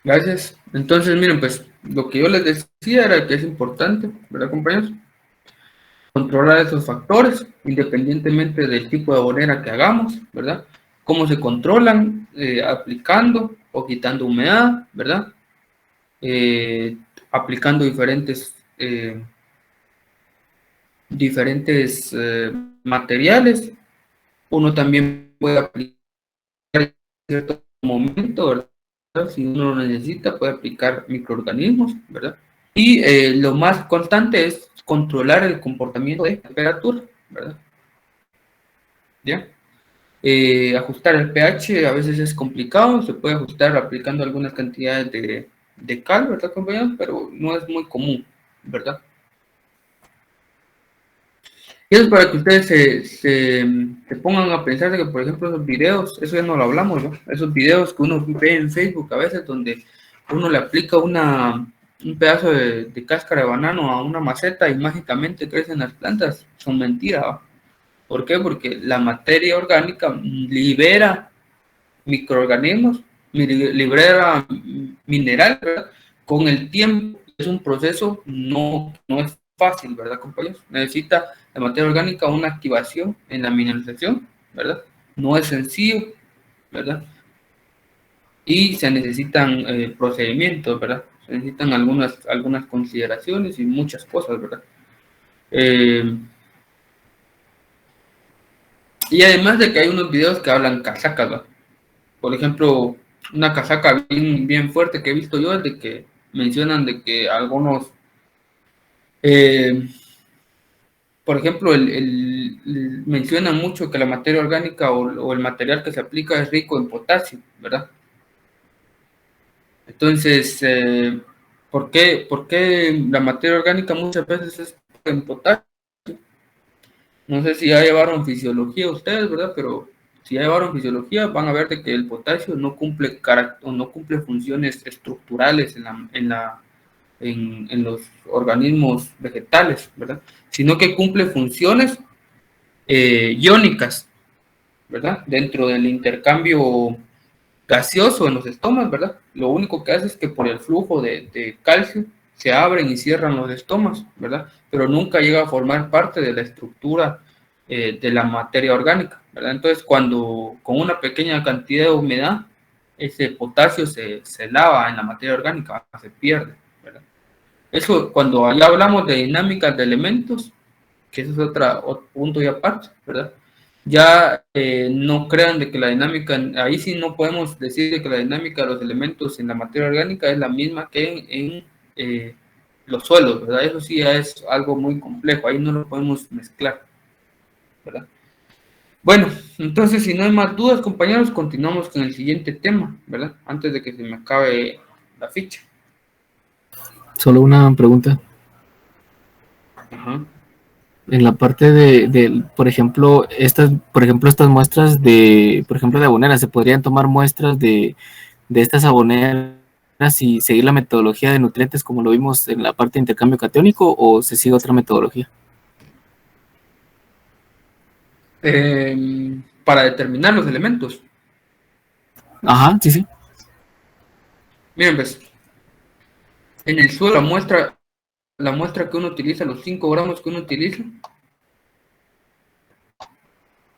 Gracias. Entonces, miren, pues lo que yo les decía era que es importante, ¿verdad, compañeros? Controlar esos factores, independientemente del tipo de bonera que hagamos, ¿verdad? Cómo se controlan, aplicando o quitando humedad, ¿verdad? Aplicando diferentes materiales. Uno también puede aplicar en cierto momento, ¿verdad? Si uno lo necesita, puede aplicar microorganismos, ¿verdad? Y lo más constante es controlar el comportamiento de temperatura, ¿verdad? ¿Ya? Ajustar el pH a veces es complicado, se puede ajustar aplicando algunas cantidades de cal, ¿verdad, compañeros? Pero no es muy común, ¿verdad? Y eso es para que ustedes se pongan a pensar de que, por ejemplo, esos videos, eso ya no lo hablamos, ¿no? Esos videos que uno ve en Facebook a veces donde uno le aplica un pedazo de cáscara de banano a una maceta y mágicamente crecen las plantas, son mentiras, ¿va? ¿Por qué? Porque la materia orgánica libera microorganismos, libera mineral, ¿verdad? Con el tiempo. Es un proceso, no es fácil, ¿verdad, compañeros? Necesita la materia orgánica una activación en la mineralización, ¿verdad? No es sencillo, ¿verdad? Y se necesitan procedimientos, ¿verdad? Se necesitan algunas consideraciones y muchas cosas, ¿verdad? Y además de que hay unos videos que hablan casacas, ¿verdad? Por ejemplo, una casaca bien fuerte que he visto yo es de que mencionan de que algunos, por ejemplo, mencionan mucho que la materia orgánica o el material que se aplica es rico en potasio, ¿verdad? Entonces, por qué la materia orgánica muchas veces es rica en potasio? No sé si ya llevaron fisiología ustedes, ¿verdad? Pero si ya llevaron fisiología, van a ver de que el potasio no cumple funciones estructurales en los organismos vegetales, ¿verdad? Sino que cumple funciones iónicas, ¿verdad? Dentro del intercambio gaseoso en los estomas, ¿verdad? Lo único que hace es que por el flujo de calcio se abren y cierran los estomas, ¿verdad? Pero nunca llega a formar parte de la estructura de la materia orgánica, ¿verdad? Entonces, cuando con una pequeña cantidad de humedad, ese potasio se lava en la materia orgánica, se pierde, ¿verdad? Eso, cuando ya hablamos de dinámicas de elementos, que eso es otro punto y aparte, ¿verdad? Ya no crean de que la dinámica, ahí sí no podemos decir de que la dinámica de los elementos en la materia orgánica es la misma que en los suelos, ¿verdad? Eso sí ya es algo muy complejo, ahí no lo podemos mezclar, ¿verdad? Bueno, entonces si no hay más dudas, compañeros, continuamos con el siguiente tema, ¿verdad? Antes de que se me acabe la ficha. Solo una pregunta. Ajá. En la parte por ejemplo, estas muestras por ejemplo, de aboneras, ¿se podrían tomar muestras de estas aboneras y seguir la metodología de nutrientes como lo vimos en la parte de intercambio catiónico o se sigue otra metodología? Para determinar los elementos. Ajá, sí, sí. Miren, pues, en el suelo la muestra que uno utiliza, los 5 gramos que uno utiliza,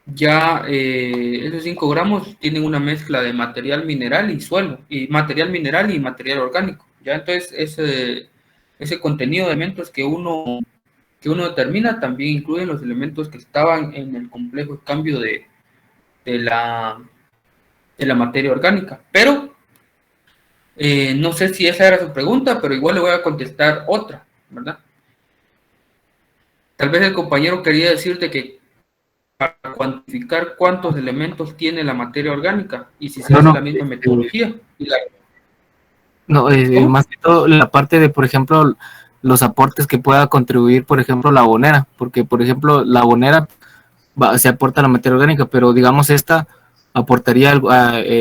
ya esos 5 gramos tienen una mezcla de material mineral y suelo, y material mineral y material orgánico. Ya entonces ese contenido de elementos que uno determina también incluyen los elementos que estaban en el complejo de cambio de la materia orgánica. Pero no sé si esa era su pregunta, pero igual le voy a contestar otra, ¿verdad? Tal vez el compañero quería decirte que para cuantificar cuántos elementos tiene la materia orgánica y si se hace la misma metodología. No, ¿Cómo? más que todo la parte de, por ejemplo, los aportes que pueda contribuir, por ejemplo, la abonera, porque, por ejemplo, la abonera se aporta a la materia orgánica, pero digamos esta aportaría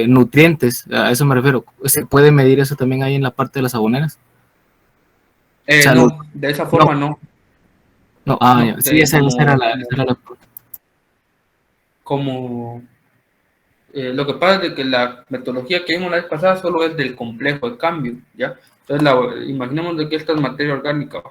nutrientes, a eso me refiero. ¿Se puede medir eso también ahí en la parte de las aboneras? O sea, No, de esa forma no. No, No, ya. Sí, esa era la... Como lo que pasa es de que la metodología que vimos la vez pasada solo es del complejo de cambio, ¿ya? Entonces, imaginemos de que esta es materia orgánica.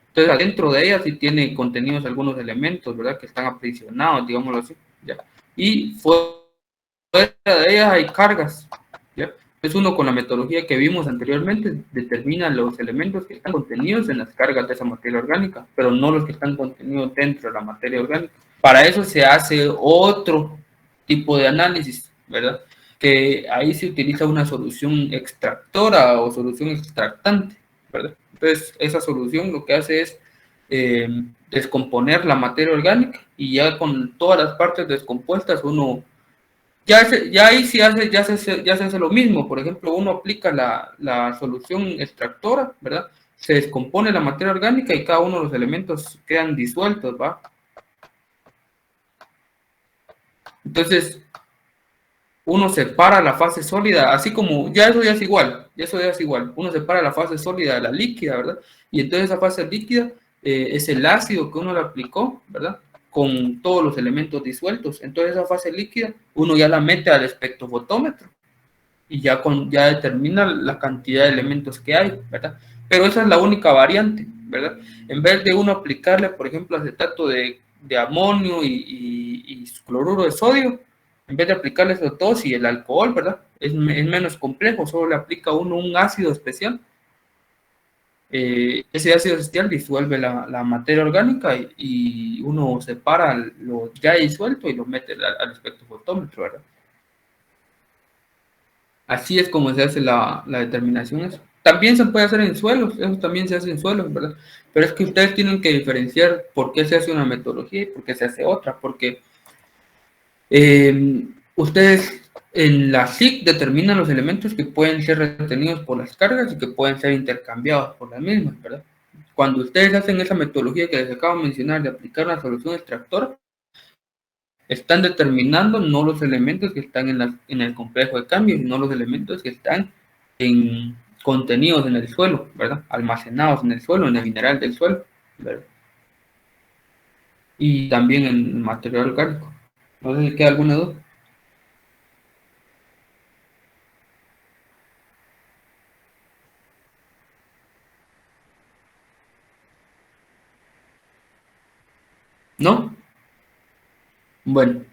Entonces, adentro de ella sí tiene contenidos algunos elementos, ¿verdad? Que están aprisionados, digámoslo así, ¿ya? Y fuera de ellas hay cargas, ¿ya? Entonces, uno con la metodología que vimos anteriormente determina los elementos que están contenidos en las cargas de esa materia orgánica, pero no los que están contenidos dentro de la materia orgánica. Para eso se hace otro tipo de análisis, ¿verdad? que ahí se utiliza una solución extractora o solución extractante, ¿verdad? Entonces, esa solución lo que hace es descomponer la materia orgánica, y ya con todas las partes descompuestas uno, ya ahí sí ya se hace lo mismo. Por ejemplo, uno aplica la solución extractora, ¿verdad? Se descompone la materia orgánica y cada uno de los elementos quedan disueltos, ¿va? Entonces, uno separa la fase sólida, así como, ya eso ya es igual, uno separa la fase sólida de la líquida, ¿verdad? Y entonces esa fase líquida es el ácido que uno le aplicó, ¿verdad? Con todos los elementos disueltos. Entonces esa fase líquida, uno ya la mete al espectrofotómetro, y ya determina la cantidad de elementos que hay, ¿verdad? Pero esa es la única variante, ¿verdad? En vez de uno aplicarle, por ejemplo, acetato de amonio y cloruro de sodio, en vez de aplicarle esos dos y el alcohol, ¿verdad? Es menos complejo, solo le aplica uno un ácido especial. Ese ácido especial disuelve la materia orgánica, y uno separa lo ya disuelto y lo mete al espectrofotómetro, ¿verdad? Así es como se hace la determinación. Eso también se puede hacer en suelos, eso también se hace en suelos, ¿verdad? Pero es que ustedes tienen que diferenciar por qué se hace una metodología y por qué se hace otra, porque ustedes en la SIC determinan los elementos que pueden ser retenidos por las cargas y que pueden ser intercambiados por las mismas, ¿verdad? Cuando ustedes hacen esa metodología que les acabo de mencionar de aplicar una solución extractora, están determinando no los elementos que están en el complejo de cambio, sino los elementos que están contenidos en el suelo, ¿verdad? Almacenados en el suelo, en el mineral del suelo, ¿verdad? Y también en el material orgánico. No sé si queda alguna duda. ¿No? Bueno.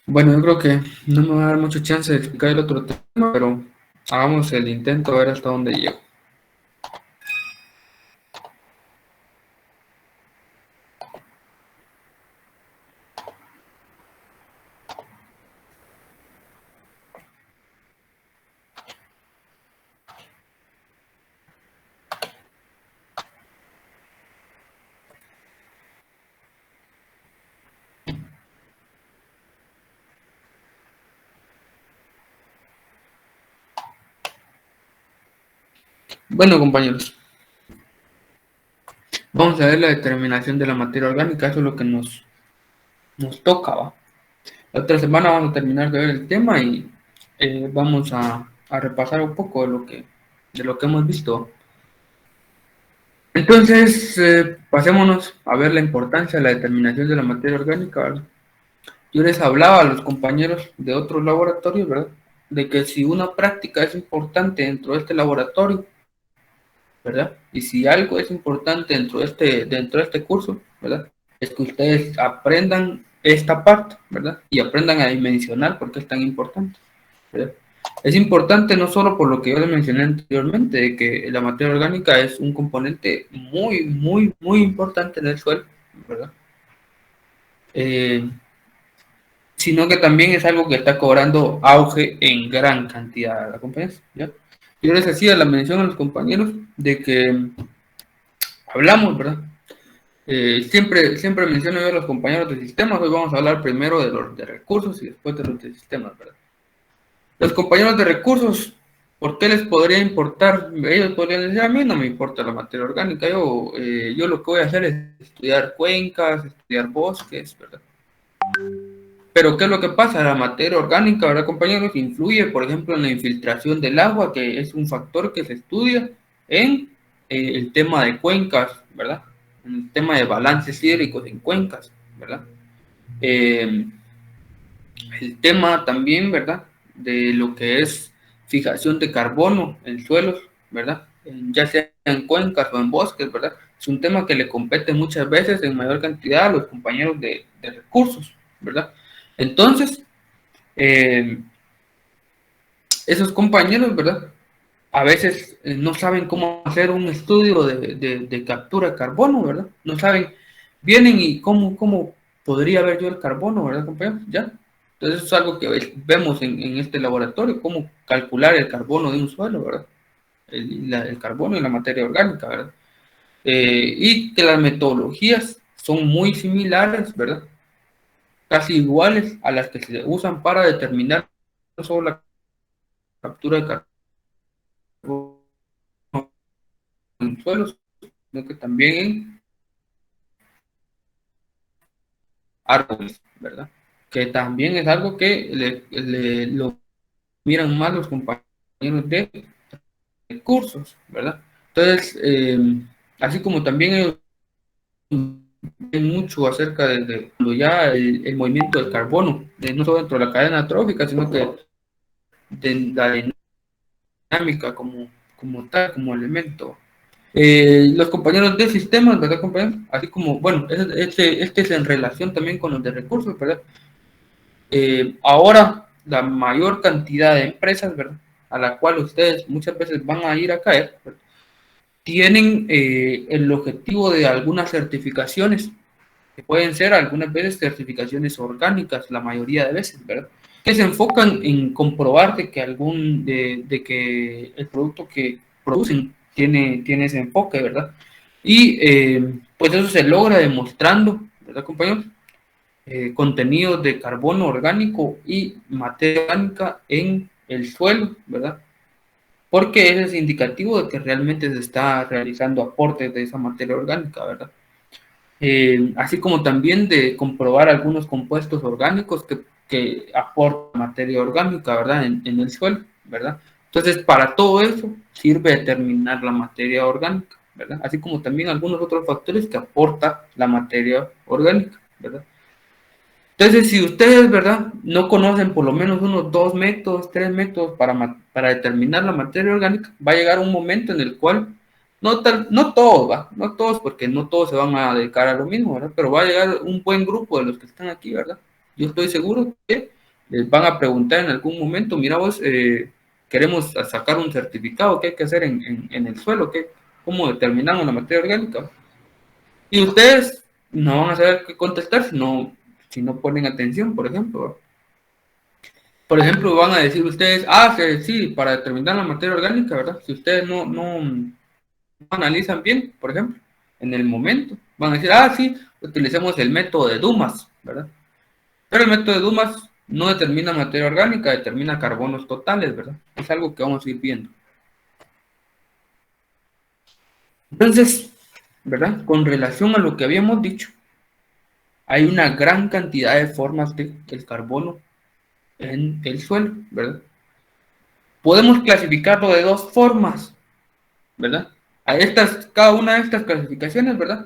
Bueno, yo creo que no me va a dar mucha chance de explicar el otro tema, pero hagamos el intento a ver hasta dónde llego. Bueno, compañeros, vamos a ver la determinación de la materia orgánica. Eso es lo que nos toca, ¿va? La otra semana vamos a terminar de ver el tema y vamos a repasar un poco de lo que hemos visto. Entonces, pasémonos a ver la importancia de la determinación de la materia orgánica, ¿verdad? Yo les hablaba a los compañeros de otros laboratorios, ¿verdad? De que si una práctica es importante dentro de este laboratorio, ¿verdad? Y si algo es importante dentro de este curso, ¿verdad? Es que ustedes aprendan esta parte, ¿verdad? Y aprendan a dimensionar por qué es tan importante, ¿verdad? Es importante no solo por lo que yo les mencioné anteriormente, de que la materia orgánica es un componente muy, muy, muy importante en el suelo, ¿verdad? Sino que también es algo que está cobrando auge en gran cantidad de compañías, ¿ya? Yo les hacía la mención a los compañeros de que hablamos, ¿verdad? Siempre menciono yo a los compañeros de sistemas. Hoy vamos a hablar primero de los de recursos y después de los de sistemas, ¿verdad? Los compañeros de recursos, ¿por qué les podría importar? Ellos podrían decir, a mí no me importa la materia orgánica, yo lo que voy a hacer es estudiar cuencas, estudiar bosques, ¿verdad? Pero ¿qué es lo que pasa? La materia orgánica, ¿verdad, compañeros? Influye, por ejemplo, en la infiltración del agua, que es un factor que se estudia en el tema de cuencas, ¿verdad? En el tema de balances hídricos en cuencas, ¿verdad? El tema también, ¿verdad? De lo que es fijación de carbono en suelos, ¿verdad? Ya sea en cuencas o en bosques, ¿verdad? Es un tema que le compete muchas veces en mayor cantidad a los compañeros de recursos, ¿verdad? Entonces, esos compañeros, ¿verdad? A veces no saben cómo hacer un estudio de captura de carbono, ¿verdad? No saben, vienen y cómo podría ver yo el carbono, ¿verdad, compañeros? Ya. Entonces eso es algo que vemos en este laboratorio, cómo calcular el carbono de un suelo, ¿verdad? El carbono y la materia orgánica, ¿verdad? Y que las metodologías son muy similares, ¿verdad? Casi iguales a las que se usan para determinar no solo la captura de carbono en suelos, sino que también en árboles, ¿verdad? Que también es algo que lo miran más los compañeros de cursos, ¿verdad? Entonces, así como también ellos ven mucho acerca de cuando ya el movimiento del carbono, no solo dentro de la cadena trófica, sino que de la dinámica como tal, como elemento. Los compañeros de sistemas, ¿verdad, compañeros? Así como, bueno, este es en relación también con los de recursos, ¿verdad? Ahora, la mayor cantidad de empresas, ¿verdad? A la cual ustedes muchas veces van a ir a caer, ¿verdad? Tienen el objetivo de algunas certificaciones, que pueden ser algunas veces certificaciones orgánicas, la mayoría de veces, ¿verdad? Que se enfocan en comprobar de que que el producto que producen tiene ese enfoque, ¿verdad? Y pues eso se logra demostrando, ¿verdad, compañeros? Contenidos de carbono orgánico y materia orgánica en el suelo, ¿verdad? Porque ese es indicativo de que realmente se está realizando aportes de esa materia orgánica, ¿verdad? Así como también de comprobar algunos compuestos orgánicos que aportan materia orgánica, ¿verdad? En el suelo, ¿verdad? Entonces, para todo eso sirve determinar la materia orgánica, ¿verdad? Así como también algunos otros factores que aporta la materia orgánica, ¿verdad? Entonces, si ustedes, ¿verdad? No conocen por lo menos unos 2 métodos, 3 métodos para determinar la materia orgánica, va a llegar un momento en el cual, no todos, ¿va? No todos, porque no todos se van a dedicar a lo mismo, ¿verdad? Pero va a llegar un buen grupo de los que están aquí, ¿verdad? Yo estoy seguro que les van a preguntar en algún momento, mira vos, queremos sacar un certificado, ¿qué hay que hacer en el suelo? ¿Cómo determinamos la materia orgánica? Y ustedes no van a saber qué contestar si no ponen atención, por ejemplo. Por ejemplo, van a decir ustedes, sí, para determinar la materia orgánica, ¿verdad? Si ustedes no analizan bien, por ejemplo, en el momento, van a decir, sí, utilicemos el método de Dumas, ¿verdad? Pero el método de Dumas no determina materia orgánica, determina carbonos totales, ¿verdad? Es algo que vamos a ir viendo. Entonces, ¿verdad? Con relación a lo que habíamos dicho, hay una gran cantidad de formas del carbono en el suelo, ¿verdad? Podemos clasificarlo de 2 formas, ¿verdad? Cada una de estas clasificaciones, ¿verdad?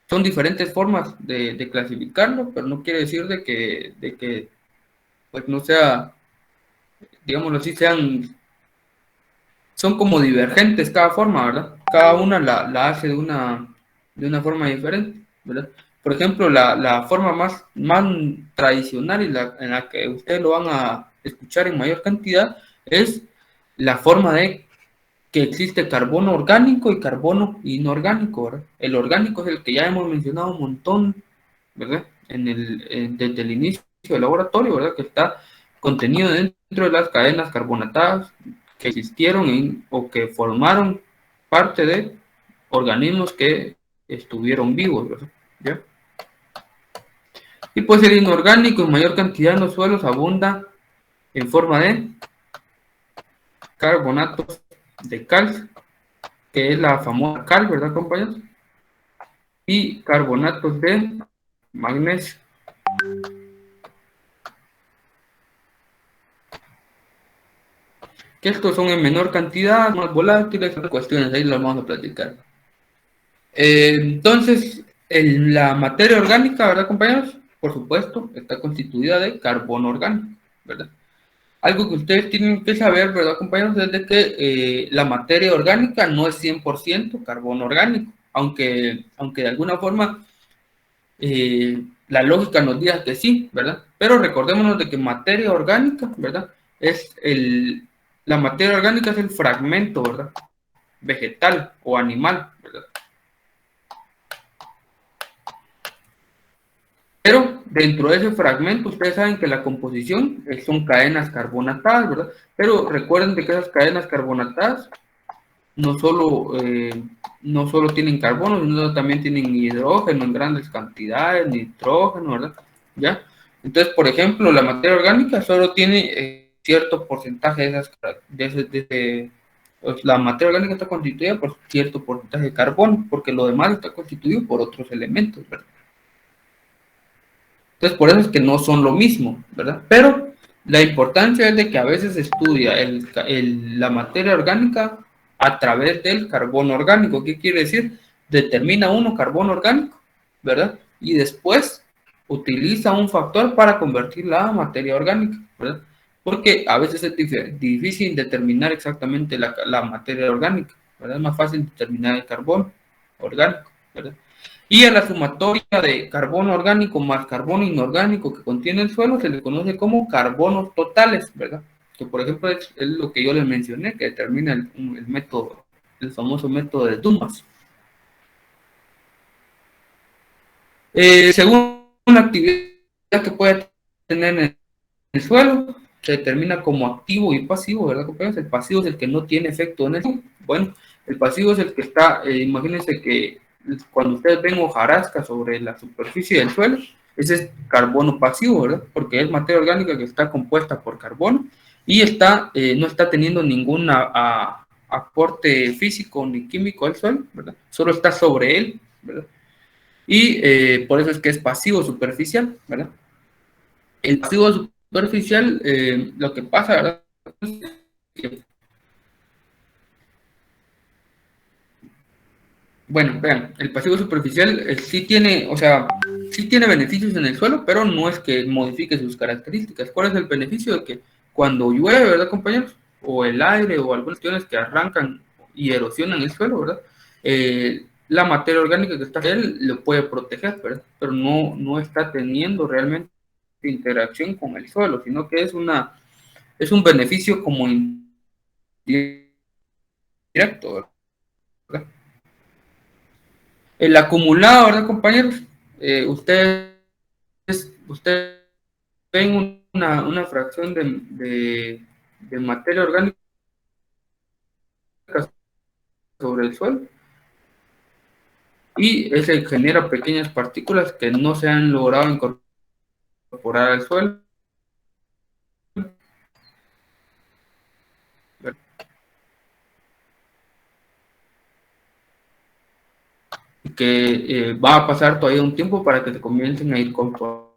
Son diferentes formas de clasificarlo, pero no quiere decir de que pues no sea, digámoslo así, son como divergentes cada forma, ¿verdad? Cada una la hace de una forma diferente, ¿verdad? Por ejemplo, la forma más tradicional y en la que ustedes lo van a escuchar en mayor cantidad es la forma de que existe carbono orgánico y carbono inorgánico, ¿verdad? El orgánico es el que ya hemos mencionado un montón, ¿verdad? Desde el inicio del laboratorio, ¿verdad? Que está contenido dentro de las cadenas carbonatadas que existieron o que formaron parte de organismos que estuvieron vivos, ¿verdad? ¿Ya? Y pues el inorgánico en mayor cantidad en los suelos abunda en forma de carbonatos de calcio, que es la famosa cal, ¿verdad, compañeros? Y carbonatos de magnesio. Que estos son en menor cantidad, más volátiles, otras cuestiones, ahí las vamos a platicar. Entonces, la materia orgánica, ¿verdad, compañeros? Por supuesto, está constituida de carbono orgánico, ¿verdad? Algo que ustedes tienen que saber, ¿verdad, compañeros? Es de que la materia orgánica no es 100% carbono orgánico, aunque de alguna forma la lógica nos diga que sí, ¿verdad? Pero recordémonos de que materia orgánica, ¿verdad? La materia orgánica es el fragmento, ¿verdad? Vegetal o animal, ¿verdad? Pero dentro de ese fragmento, ustedes saben que la composición son cadenas carbonatadas, ¿verdad? Pero recuerden de que esas cadenas carbonatadas no solo tienen carbono, sino también tienen hidrógeno en grandes cantidades, nitrógeno, ¿verdad? ¿Ya? Entonces, por ejemplo, la materia orgánica solo tiene cierto porcentaje de esas, pues, la materia orgánica está constituida por cierto porcentaje de carbono, porque lo demás está constituido por otros elementos, ¿verdad? Entonces, por eso es que no son lo mismo, ¿verdad? Pero la importancia es de que a veces se estudia la materia orgánica a través del carbono orgánico. ¿Qué quiere decir? Determina uno carbono orgánico, ¿verdad? Y después utiliza un factor para convertirla a materia orgánica, ¿verdad? Porque a veces es difícil determinar exactamente la materia orgánica, ¿verdad? Es más fácil determinar el carbono orgánico, ¿verdad? Y a la sumatoria de carbono orgánico más carbono inorgánico que contiene el suelo se le conoce como carbonos totales, ¿verdad? Que por ejemplo es lo que yo les mencioné, que determina el método, el famoso método de Dumas. Según una actividad que puede tener en el suelo, se determina como activo y pasivo, ¿verdad, compañeros? El pasivo es el que no tiene efecto en el suelo. Bueno, el pasivo es el que está, imagínense que cuando ustedes ven hojarasca sobre la superficie del suelo, ese es carbono pasivo, ¿verdad? Porque es materia orgánica que está compuesta por carbono y no está teniendo ningún aporte físico ni químico al suelo, ¿verdad? Solo está sobre él, ¿verdad? Y por eso es que es pasivo superficial, ¿verdad? El pasivo superficial, lo que pasa, ¿verdad? Bueno, vean, el pasivo superficial sí tiene, o sea, sí tiene beneficios en el suelo, pero no es que modifique sus características. ¿Cuál es el beneficio? De que cuando llueve, ¿verdad, compañeros? O el aire o algunas cuestiones que arrancan y erosionan el suelo, ¿verdad? La materia orgánica que está en él lo puede proteger, ¿verdad? Pero no está teniendo realmente interacción con el suelo, sino que es un beneficio como indirecto, ¿verdad? El acumulado, ¿verdad, compañeros? Ustedes ven una fracción de materia orgánica sobre el suelo y ese genera pequeñas partículas que no se han logrado incorporar al suelo, y que va a pasar todavía un tiempo para que se comiencen a incorporar.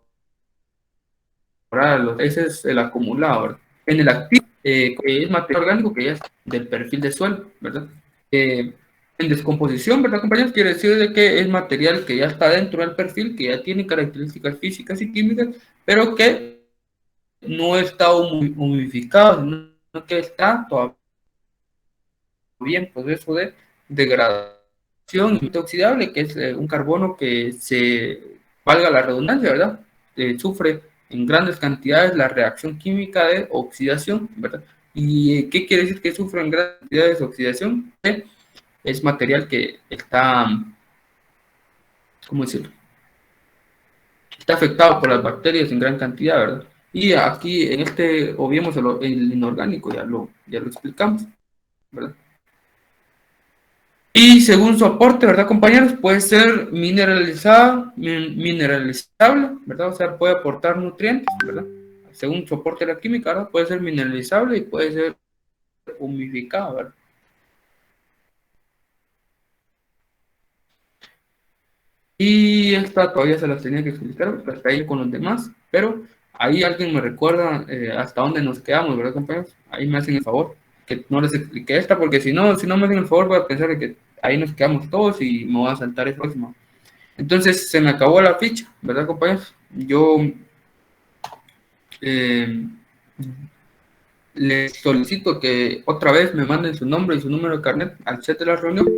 Ese es el acumulado, ¿verdad? En el activo, que es material orgánico que ya es del perfil de suelo, ¿verdad? En descomposición, ¿verdad, compañeros? Quiere decir de que es material que ya está dentro del perfil, que ya tiene características físicas y químicas, pero que no está humidificado, sino que está todavía en proceso de degradación oxidable, que es un carbono que valga la redundancia, ¿verdad? Sufre en grandes cantidades la reacción química de oxidación, ¿verdad? ¿Y qué quiere decir que sufre en grandes cantidades de oxidación? Es material que está, ¿cómo decirlo? Está afectado por las bacterias en gran cantidad, ¿verdad? Y aquí en obviemos el inorgánico, ya lo explicamos, ¿verdad? Y según su aporte, ¿verdad, compañeros? Puede ser mineralizable, ¿verdad? O sea, puede aportar nutrientes, ¿verdad? Según su aporte de la química, ¿verdad? Puede ser mineralizable y puede ser humidificado, ¿verdad? Y esta todavía se las tenía que explicar, porque hasta ahí con los demás, pero ahí alguien me recuerda hasta dónde nos quedamos, ¿verdad, compañeros? Ahí me hacen el favor, que no les expliqué esta, porque si no me hacen el favor, voy a pensar de que ahí nos quedamos todos y me voy a saltar el próximo. Entonces, se me acabó la ficha, ¿verdad, compañeros? Yo les solicito que otra vez me manden su nombre y su número de carnet al chat de la reunión.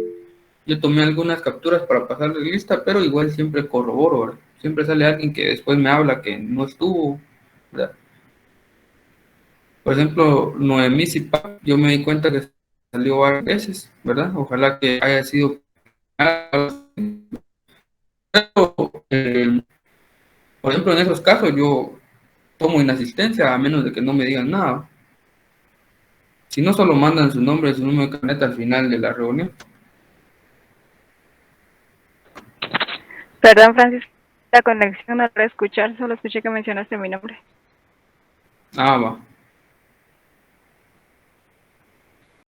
Yo tomé algunas capturas para pasarles lista, pero igual siempre corroboro, ¿verdad? Siempre sale alguien que después me habla que no estuvo, ¿verdad? Por ejemplo, Noemí Zipa, yo me di cuenta que salió varias veces, ¿verdad? Ojalá que haya sido... Por ejemplo, en esos casos yo tomo inasistencia a menos de que no me digan nada. Si no, solo mandan su nombre y su número de carnet al final de la reunión. Perdón, Francis, la conexión no la escuchar, solo escuché que mencionaste mi nombre. Ah, va.